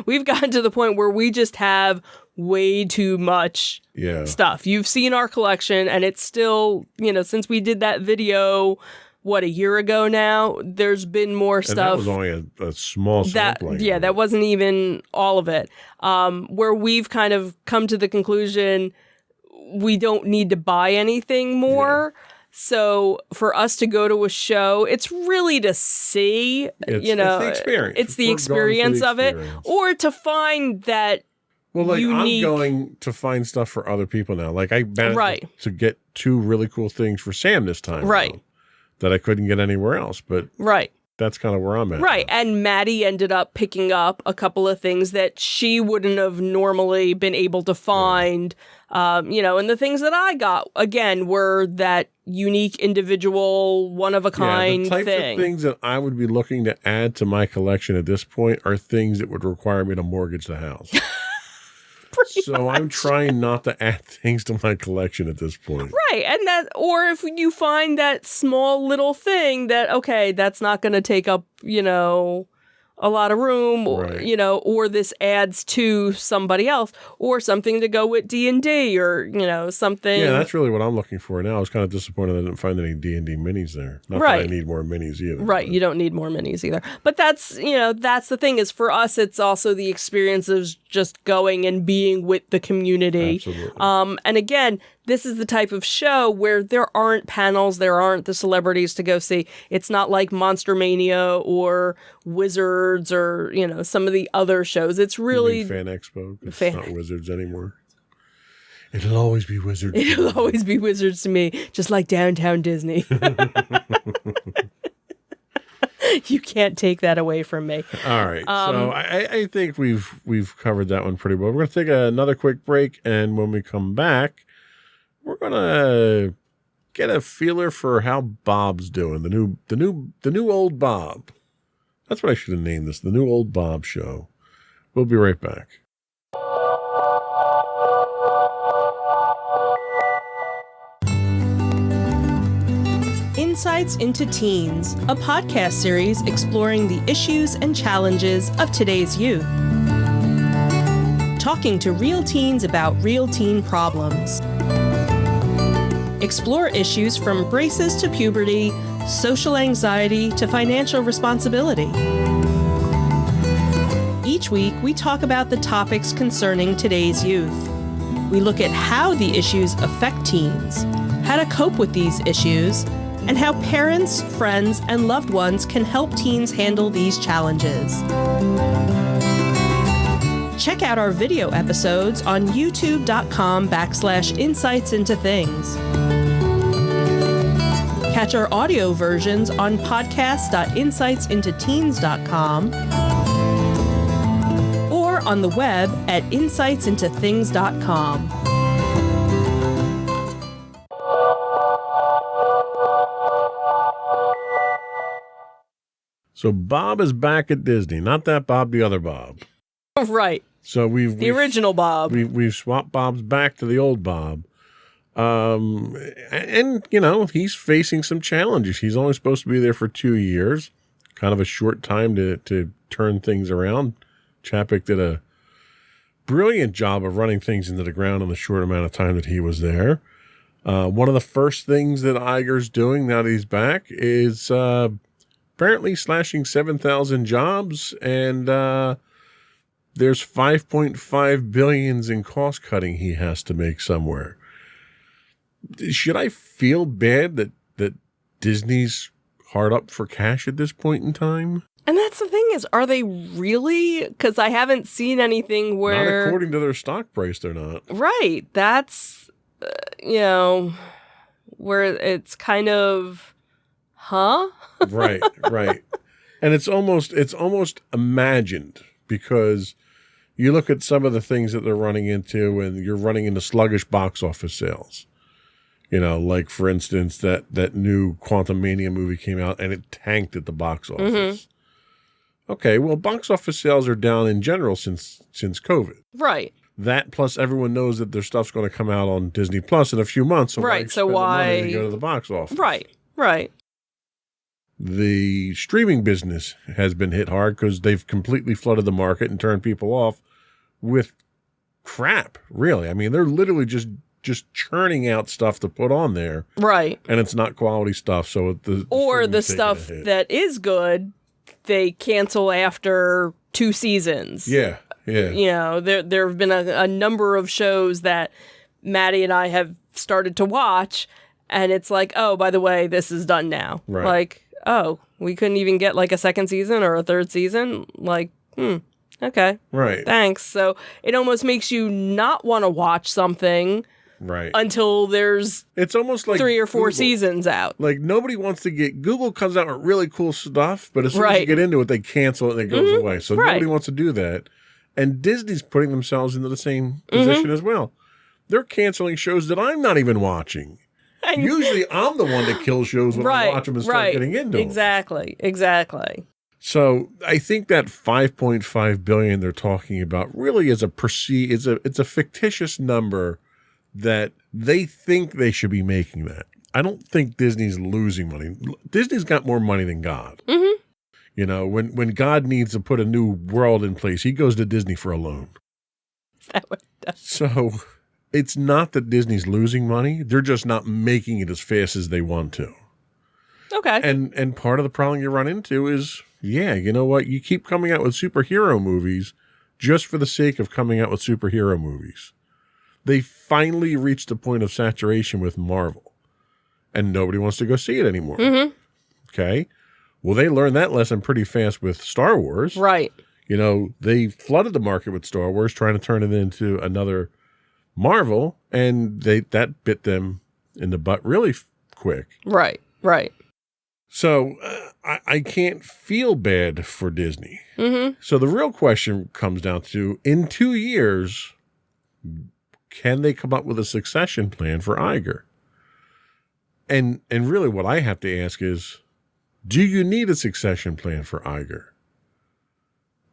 we've gotten to the point where we just have way too much stuff. You've seen our collection, and it's still, since we did that video, a year ago now, there's been more stuff. And that was only a small sampling. That wasn't even all of it. Where we've kind of come to the conclusion we don't need to buy anything more. Yeah. So for us to go to a show, it's really to see, it's the experience. It's the experience of it, or to find that unique. I'm going to find stuff for other people now. Like I managed to get 2 really cool things for Sam this time. Right. That I couldn't get anywhere else. But that's kind of where I'm at. Right. And Maddie ended up picking up a couple of things that she wouldn't have normally been able to find. And the things that I got, again, were that unique, individual, one-of-a-kind the types thing. Of things that I would be looking to add to my collection at this point are things that would require me to mortgage the house. So much. I'm trying not to add things to my collection at this point. Right. And or if you find that small little thing that, that's not going to take up, a lot of room, or this adds to somebody else, or something to go with D&D, or something. Yeah, that's really what I'm looking for now. I was kind of disappointed I didn't find any D&D minis there. Not that I need more minis either. Right, but. You don't need more minis either. But that's the thing is for us, it's also the experience of just going and being with the community. Absolutely. And again, this is the type of show where there aren't panels, there aren't the celebrities to go see. It's not like Monster Mania or Wizards or, some of the other shows. It's really Fan Expo. It's not Wizards anymore. It'll always be Wizards. It'll always be Wizards to me, just like Downtown Disney. You can't take that away from me. All right. So I think we've covered that one pretty well. We're going to take another quick break, and when we come back, we're going to get a feeler for how Bob's doing. The new old Bob. That's what I should have named this. The new old Bob show. We'll be right back. Insights into Teens, a podcast series exploring the issues and challenges of today's youth. Talking to real teens about real teen problems. Explore issues from braces to puberty, social anxiety to financial responsibility. Each week, we talk about the topics concerning today's youth. We look at how the issues affect teens, how to cope with these issues, and how parents, friends, and loved ones can help teens handle these challenges. Check out our video episodes on youtube.com/insightsintothings. Catch our audio versions on podcast.insightsintoteens.com or on the web at insightsintothings.com. So Bob is back at Disney. Not that Bob, the other Bob. Right. So the original Bob. We've swapped Bob's back to the old Bob. And he's facing some challenges. He's only supposed to be there for 2 years. Kind of a short time to turn things around. Chapek did a brilliant job of running things into the ground in the short amount of time that he was there. One of the first things that Iger's doing now that he's back is apparently slashing 7,000 jobs, and there's $5.5 billion in cost cutting he has to make somewhere. Should I feel bad that Disney's hard up for cash at this point in time? And that's the thing is, are they really? Because I haven't seen anything where... Not according to their stock price, they're not. Right. That's, where it's kind of, huh? Right. And it's almost imagined, because you look at some of the things that they're running into, and you're running into sluggish box office sales. Like, for instance, that new Quantum Mania movie came out and it tanked at the box office. Mm-hmm. Okay, well, box office sales are down in general since COVID. Right. That, plus everyone knows that their stuff's going to come out on Disney Plus in a few months. So right. So why the money to go to the box office? Right. The streaming business has been hit hard because they've completely flooded the market and turned people off with crap, really. I mean, they're literally just churning out stuff to put on there. Right. And it's not quality stuff. So the stuff that is good, they cancel after 2 seasons. Yeah. There have been a number of shows that Maddie and I have started to watch, and it's like, oh, by the way, this is done now. Right. Like, oh, we couldn't even get like a 2nd season or a 3rd season? Like, okay. Right. Thanks. So it almost makes you not want to watch something until there's it's almost like 3 or 4 Google. Seasons out. Like, nobody wants to Google comes out with really cool stuff, but as soon as you get into it, they cancel it and it goes away. So nobody wants to do that. And Disney's putting themselves into the same position as well. They're canceling shows that I'm not even watching. And usually I'm the one that kills shows when I watch them and start getting into them. Exactly. So I think that $5.5 billion they're talking about really is it's a fictitious number that they think they should be making that. I don't think Disney's losing money. Disney's got more money than God. Mm-hmm. When God needs to put a new world in place, he goes to Disney for a loan. Is that what it does? So it's not that Disney's losing money. They're just not making it as fast as they want to. Okay. And part of the problem you run into is, you know what? You keep coming out with superhero movies just for the sake of coming out with superhero movies. They finally reached a point of saturation with Marvel, and nobody wants to go see it anymore. Mm-hmm. Okay? Well, they learned that lesson pretty fast with Star Wars. Right. They flooded the market with Star Wars, trying to turn it into another Marvel, and that bit them in the butt really quick. Right. So I can't feel bad for Disney. Mm-hmm. So the real question comes down to, in 2 years, can they come up with a succession plan for Iger? And really what I have to ask is, do you need a succession plan for Iger?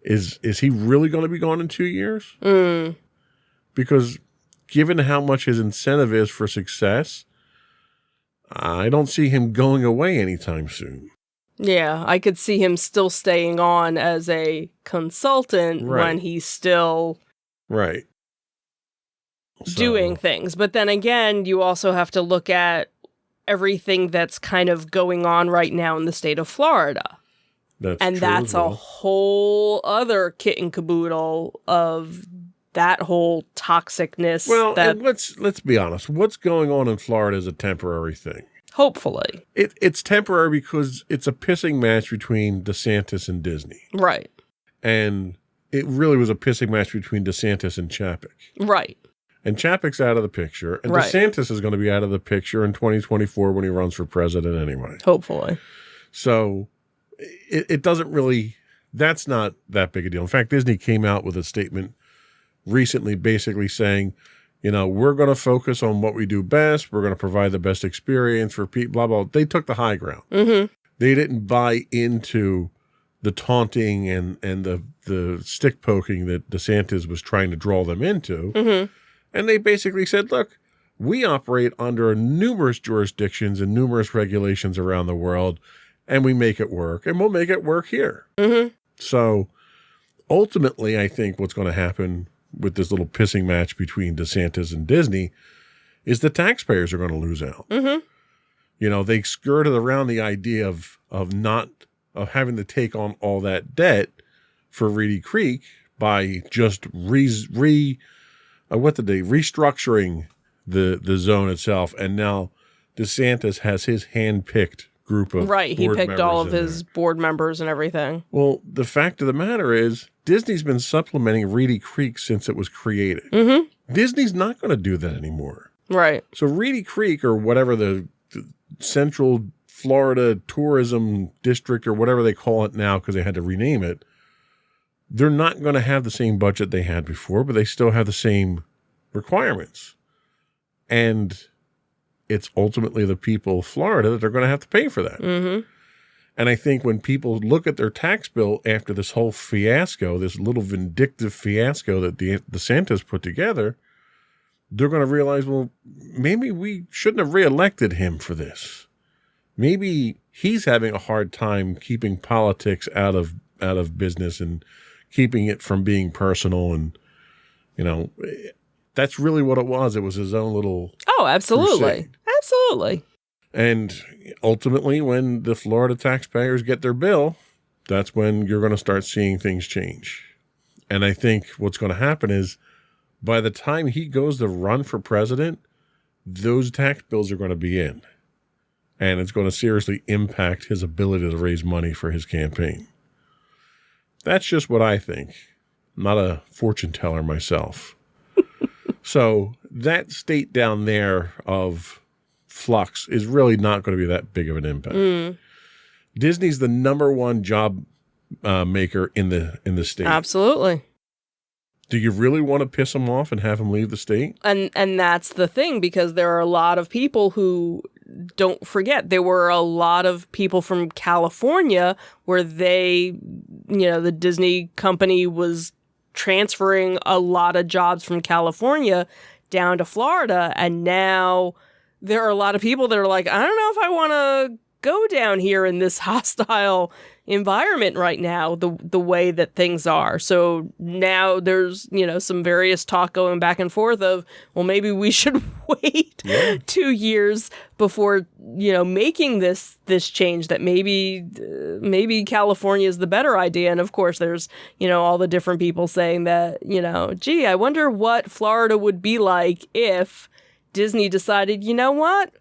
Is he really going to be gone in 2 years? Because given how much his incentive is for success, I don't see him going away anytime soon. Yeah, I could see him still staying on as a consultant when he's still doing things. But then again, you also have to look at everything that's kind of going on right now in the state of Florida. That's a whole other kit and caboodle of that whole toxicness. Well, and let's be honest. What's going on in Florida is a temporary thing. Hopefully. It's temporary because it's a pissing match between DeSantis and Disney. Right. And it really was a pissing match between DeSantis and Chapek. Right. And Chapek's out of the picture. And DeSantis is going to be out of the picture in 2024 when he runs for president anyway. Hopefully. So it doesn't really, that's not that big a deal. In fact, Disney came out with a statement recently basically saying, we're going to focus on what we do best. We're going to provide the best experience for people, blah, blah. They took the high ground. Mm-hmm. They didn't buy into the taunting and the stick poking that DeSantis was trying to draw them into. Mm-hmm. And they basically said, look, we operate under numerous jurisdictions and numerous regulations around the world, and we make it work, and we'll make it work here. Mm-hmm. So ultimately, I think what's going to happen with this little pissing match between DeSantis and Disney is the taxpayers are going to lose out. Mm-hmm. They skirted around the idea of having to take on all that debt for Reedy Creek by just restructuring the zone itself. And now DeSantis has his hand-picked group of he picked all of his board members and everything. Well, the fact of the matter is Disney's been supplementing Reedy Creek since it was created. Mm-hmm. Disney's not going to do that anymore. Right. So Reedy Creek, or whatever the central Florida Tourism District or whatever they call it now because they had to rename it, they're not going to have the same budget they had before, but they still have the same requirements. And it's ultimately the people of Florida that are going to have to pay for that. Mm-hmm. And I think when people look at their tax bill after this whole fiasco, this little vindictive fiasco that the DeSantis put together, they're going to realize, well, maybe we shouldn't have reelected him for this. Maybe he's having a hard time keeping politics out of business and keeping it from being personal. And, that's really what it was. It was his own little absolutely. crusade. Absolutely. And ultimately, when the Florida taxpayers get their bill, that's when you're going to start seeing things change. And I think what's going to happen is by the time he goes to run for president, those tax bills are going to be in. And it's going to seriously impact his ability to raise money for his campaign. That's just what I think. I'm not a fortune teller myself. So that state down there of flux is really not going to be that big of an impact. Disney's the number one job maker in the state. Absolutely. Do you really want to piss him off and have him leave the state? And that's the thing, because there are a lot of people who, don't forget, there were a lot of people from California where the Disney company was transferring a lot of jobs from California down to Florida. And now there are a lot of people that are like, I don't know if I want to go down here in this hostile environment right now, the way that things are. So now there's, some various talk going back and forth of, well, maybe we should wait 2 years before, making this change, that maybe California is the better idea. And of course, there's, all the different people saying that, gee, I wonder what Florida would be like if Disney decided, you know what,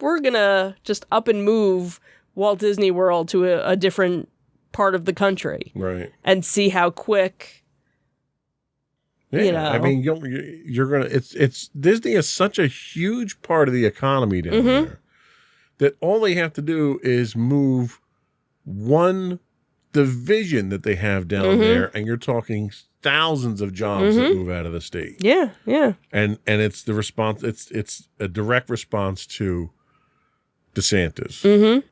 we're going to just up and move Walt Disney World to a different part of the country. Right. And see how quick, I mean, you're going to, it's Disney is such a huge part of the economy down there that all they have to do is move one division that they have down there. And you're talking thousands of jobs that move out of the state. Yeah. Yeah. And it's the response. It's a direct response to DeSantis.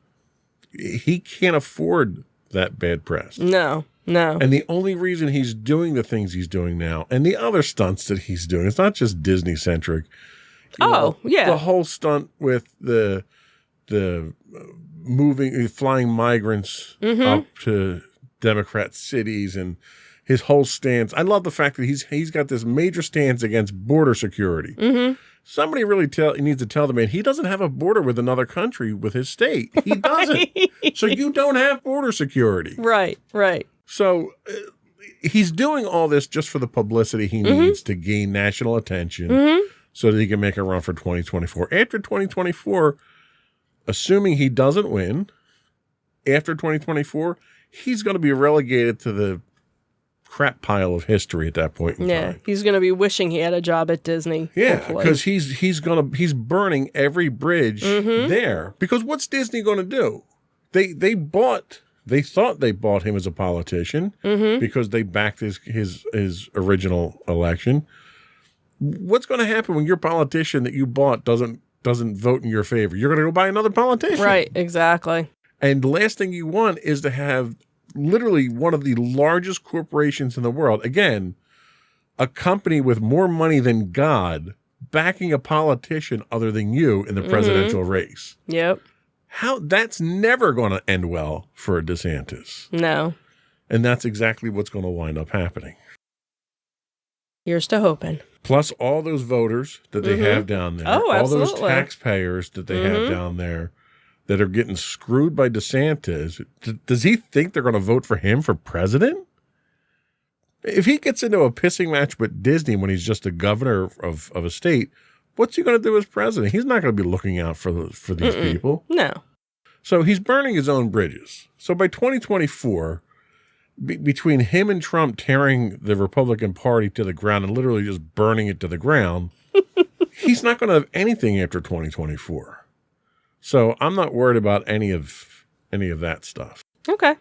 He can't afford that bad press. No. And the only reason he's doing the things he's doing now, and the other stunts that he's doing, it's not just Disney centric. The whole stunt with the flying migrants up to Democrat cities, and his whole stance. I love the fact that he's got this major stance against border security. Somebody really needs to tell the man he doesn't have a border with another country with his state. He doesn't. So you don't have border security. Right. So he's doing all this just for the publicity he needs to gain national attention so that he can make a run for 2024. After 2024, assuming he doesn't win, after 2024, he's going to be relegated to the crap pile of history at that point in time. He's going to be wishing he had a job at Disney. Yeah, because he's burning every bridge there. Because what's Disney going to do? They thought they bought him as a politician because they backed his original election. What's going to happen when your politician that you bought doesn't vote in your favor? You're going to go buy another politician. Right, exactly. And the last thing you want is to have literally one of the largest corporations in the world, again, a company with more money than God, backing a politician other than you in the presidential race. Yep. That's never going to end well for a DeSantis. No. And that's exactly what's going to wind up happening. Here's to hoping. Plus all those voters that they have down there. Oh, all those absolutely. taxpayers that they have down there that are getting screwed by DeSantis. Does he think they're going to vote for him for president? If he gets into a pissing match with Disney when he's just a governor of a state, what's he going to do as president? He's not going to be looking out for these people. No. So he's burning his own bridges. So by 2024, between him and Trump tearing the Republican Party to the ground and literally just burning it to the ground, he's not going to have anything after 2024. So I'm not worried about any of that stuff. Okay.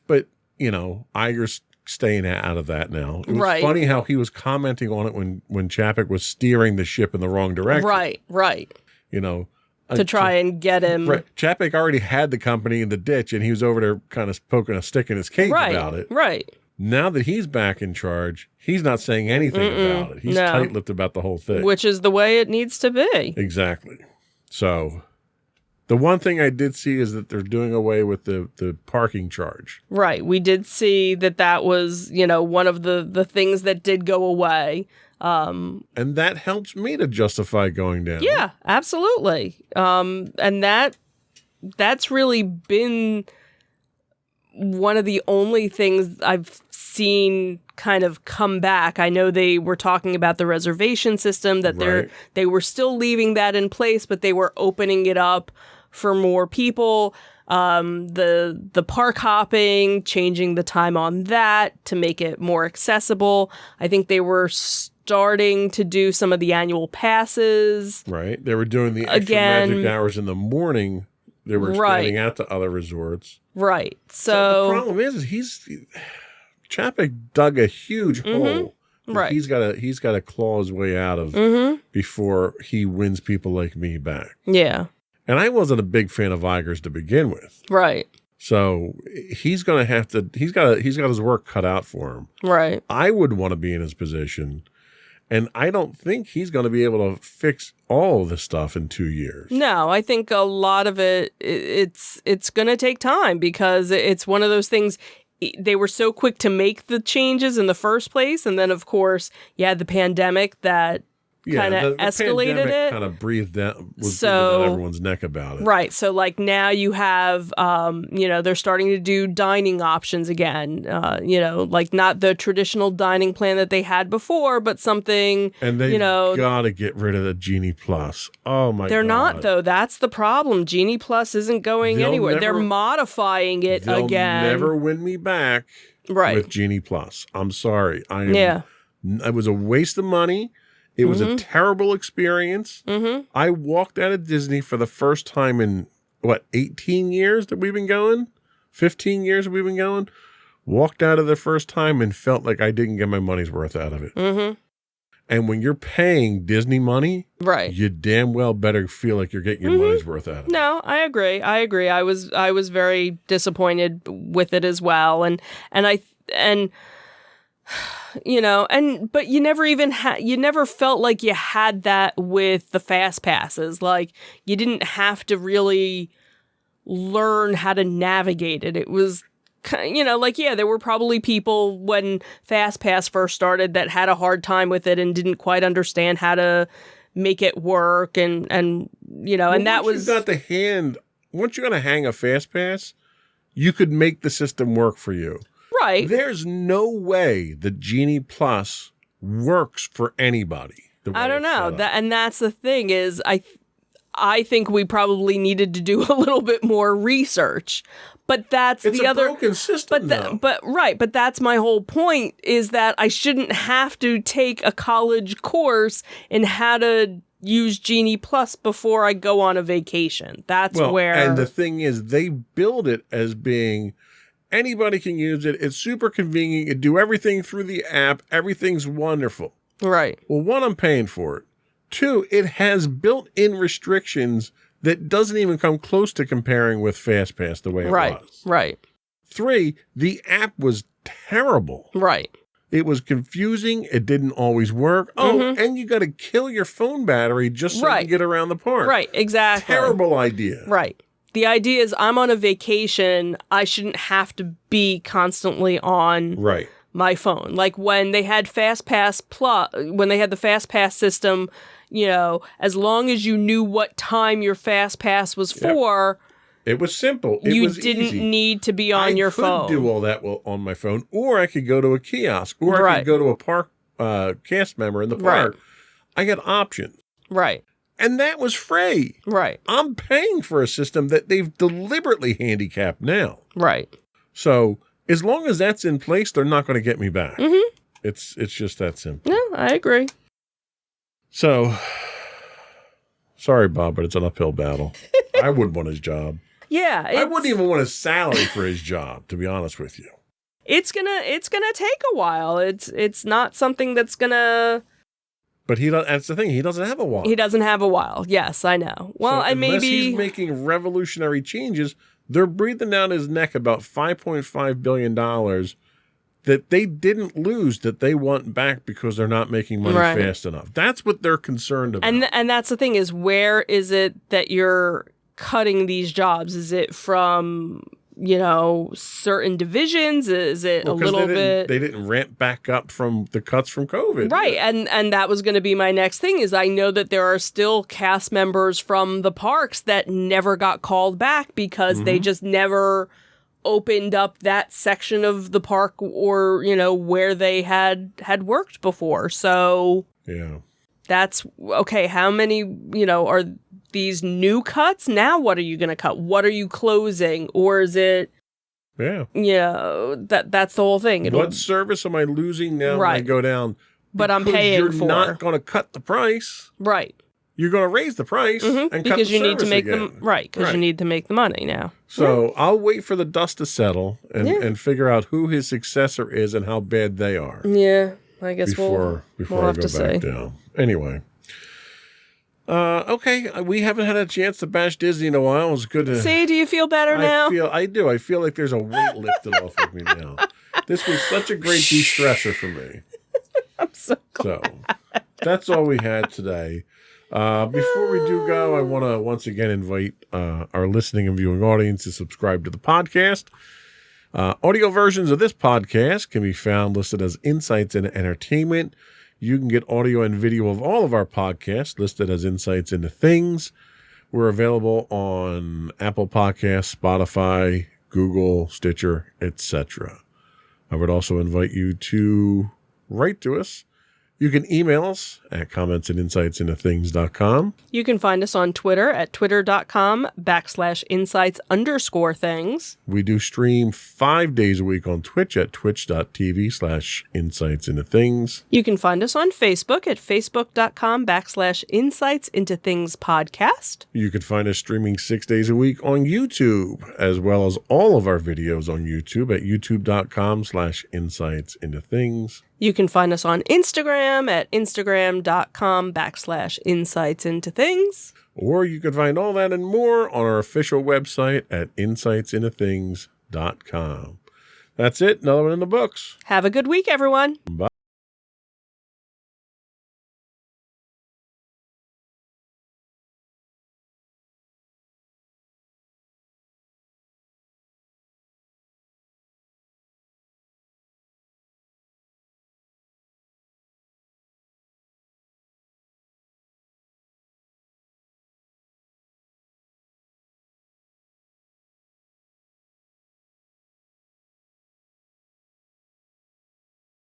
But, Iger's staying out of that now. It was Right. funny how he was commenting on it when Chapek was steering the ship in the wrong direction. Right. To try and get him. Right. Chapek already had the company in the ditch, and he was over there kind of poking a stick in his cage about it. Right. Now that he's back in charge, he's not saying anything about it. He's tight-lipped about the whole thing. Which is the way it needs to be. Exactly. So the one thing I did see is that they're doing away with the parking charge. Right. We did see that was, one of the things that did go away. And that helps me to justify going down. Yeah, absolutely. And that's really been one of the only things I've seen kind of come back. I know they were talking about the reservation system, that they were still leaving that in place, but they were opening it up for more people. The park hopping, changing the time on that to make it more accessible. I think they were starting to do some of the annual passes. Right. They were doing the extra magic hours in the morning. They were expanding out to other resorts. Right. So the problem is Chapek dug a huge hole. Right. He's got to claw his way out of before he wins people like me back. Yeah. And I wasn't a big fan of Iger's to begin with. Right. So he's going to have to, he's got his work cut out for him. Right. I would want to be in his position. And I don't think he's going to be able to fix all of this stuff in 2 years. No, I think a lot of it's going to take time, because it's one of those things. They were so quick to make the changes in the first place. And then, of course, you had the pandemic that kind of escalated it. Kind of breathed down, was breathing down everyone's neck about it. Right. So like now you have, they're starting to do dining options again, like not the traditional dining plan that they had before, but something, and they got to get rid of the Genie Plus. Oh my God. They're not though. That's the problem. Genie Plus isn't going anywhere. They're modifying it again. They'll never win me back with Genie Plus. I'm sorry. It was a waste of money. It was a terrible experience. I walked out of Disney for the first time in, 18 years that we've been going? 15 years that we've been going? Walked out of the first time and felt like I didn't get my money's worth out of it. And when you're paying Disney money, you damn well better feel like you're getting your money's worth out of it. No, I agree. I was very disappointed with it as well. But you never even you never felt like you had that with the fast passes. Like you didn't have to really learn how to navigate it. It was, there were probably people when Fast Pass first started that had a hard time with it and didn't quite understand how to make it work. And that was. Once you're going to hang a Fast Pass, you could make the system work for you. Right. There's no way the Genie Plus works for anybody. I don't know. That's the thing is I think we probably needed to do a little bit more research. But that's it's the a other broken system. But that's my whole point, is that I shouldn't have to take a college course in how to use Genie Plus before I go on a vacation. And the thing is, they build it as being anybody can use it. It's super convenient. You do everything through the app. Everything's wonderful. Right. Well, one, I'm paying for it. Two, it has built-in restrictions that doesn't even come close to comparing with FastPass the way it was. Right. Three, the app was terrible. Right. It was confusing. It didn't always work. Oh, and you got to kill your phone battery just so you can get around the park. Right, exactly. Terrible idea. Right. The idea is I'm on a vacation. I shouldn't have to be constantly on my phone. Like when they had FastPass Plus, when they had the FastPass system, as long as you knew what time your FastPass was for, it was simple. You didn't need to be on your phone. I could do all that on my phone, or I could go to a kiosk, or I could go to a park cast member in the park. Right. I got options. Right. And that was free. Right. I'm paying for a system that they've deliberately handicapped now. Right. So as long as that's in place, they're not going to get me back. It's just that simple. No, I agree. So, sorry, Bob, but it's an uphill battle. I wouldn't want his job. Yeah. I wouldn't even want his salary for his job, to be honest with you. It's gonna take a while. It's not something that's gonna. But that's the thing. He doesn't have a while. He doesn't have a while. Yes, I know. Well, so and unless maybe he's making revolutionary changes, they're breathing down his neck about $5.5 billion that they didn't lose, that they want back because they're not making money fast enough. That's what they're concerned about. And that's the thing is, where is it that you're cutting these jobs? Is it from, certain divisions? Is it a little bit? They didn't ramp back up from the cuts from COVID. Right. And that was going to be my next thing is I know that there are still cast members from the parks that never got called back because they just never opened up that section of the park or, where they had worked before. So yeah, that's okay. How many, are these new cuts? Now what are you going to cut? What are you closing? Or is it, that's the whole thing. What service am I losing now when I go down? But I'm paying you're for. You're not going to cut the price. Right. You're going to raise the price and cut because the you need to make again. them right. Because you need to make the money now. So I'll wait for the dust to settle and figure out who his successor is and how bad they are. Yeah, I guess before we'll I have go to back see. down. Anyway. Okay, we haven't had a chance to bash Disney in a while. It was good to see. Do you feel better now? I do. I feel like there's a weight lifted off of me now. This was such a great de-stressor for me. I'm so glad. So that's all we had today. Before we do go, I want to once again invite our listening and viewing audience to subscribe to the podcast. Audio versions of this podcast can be found listed as Insights into Entertainment. You can get audio and video of all of our podcasts listed as Insights into Things. We're available on Apple Podcasts, Spotify, Google, Stitcher, etc. I would also invite you to write to us. You can email us at comments@insightsintothings.com. You can find us on Twitter at twitter.com/insights_things. We do stream 5 days a week on Twitch at twitch.tv/insightsintothings. You can find us on Facebook at facebook.com/insightsintothingspodcast. You can find us streaming 6 days a week on YouTube, as well as all of our videos on YouTube at youtube.com/insightsintothings. You can find us on Instagram at instagram.com/insightsintothings. Or you can find all that and more on our official website at insightsintothings.com. That's it. Another one in the books. Have a good week, everyone. Bye.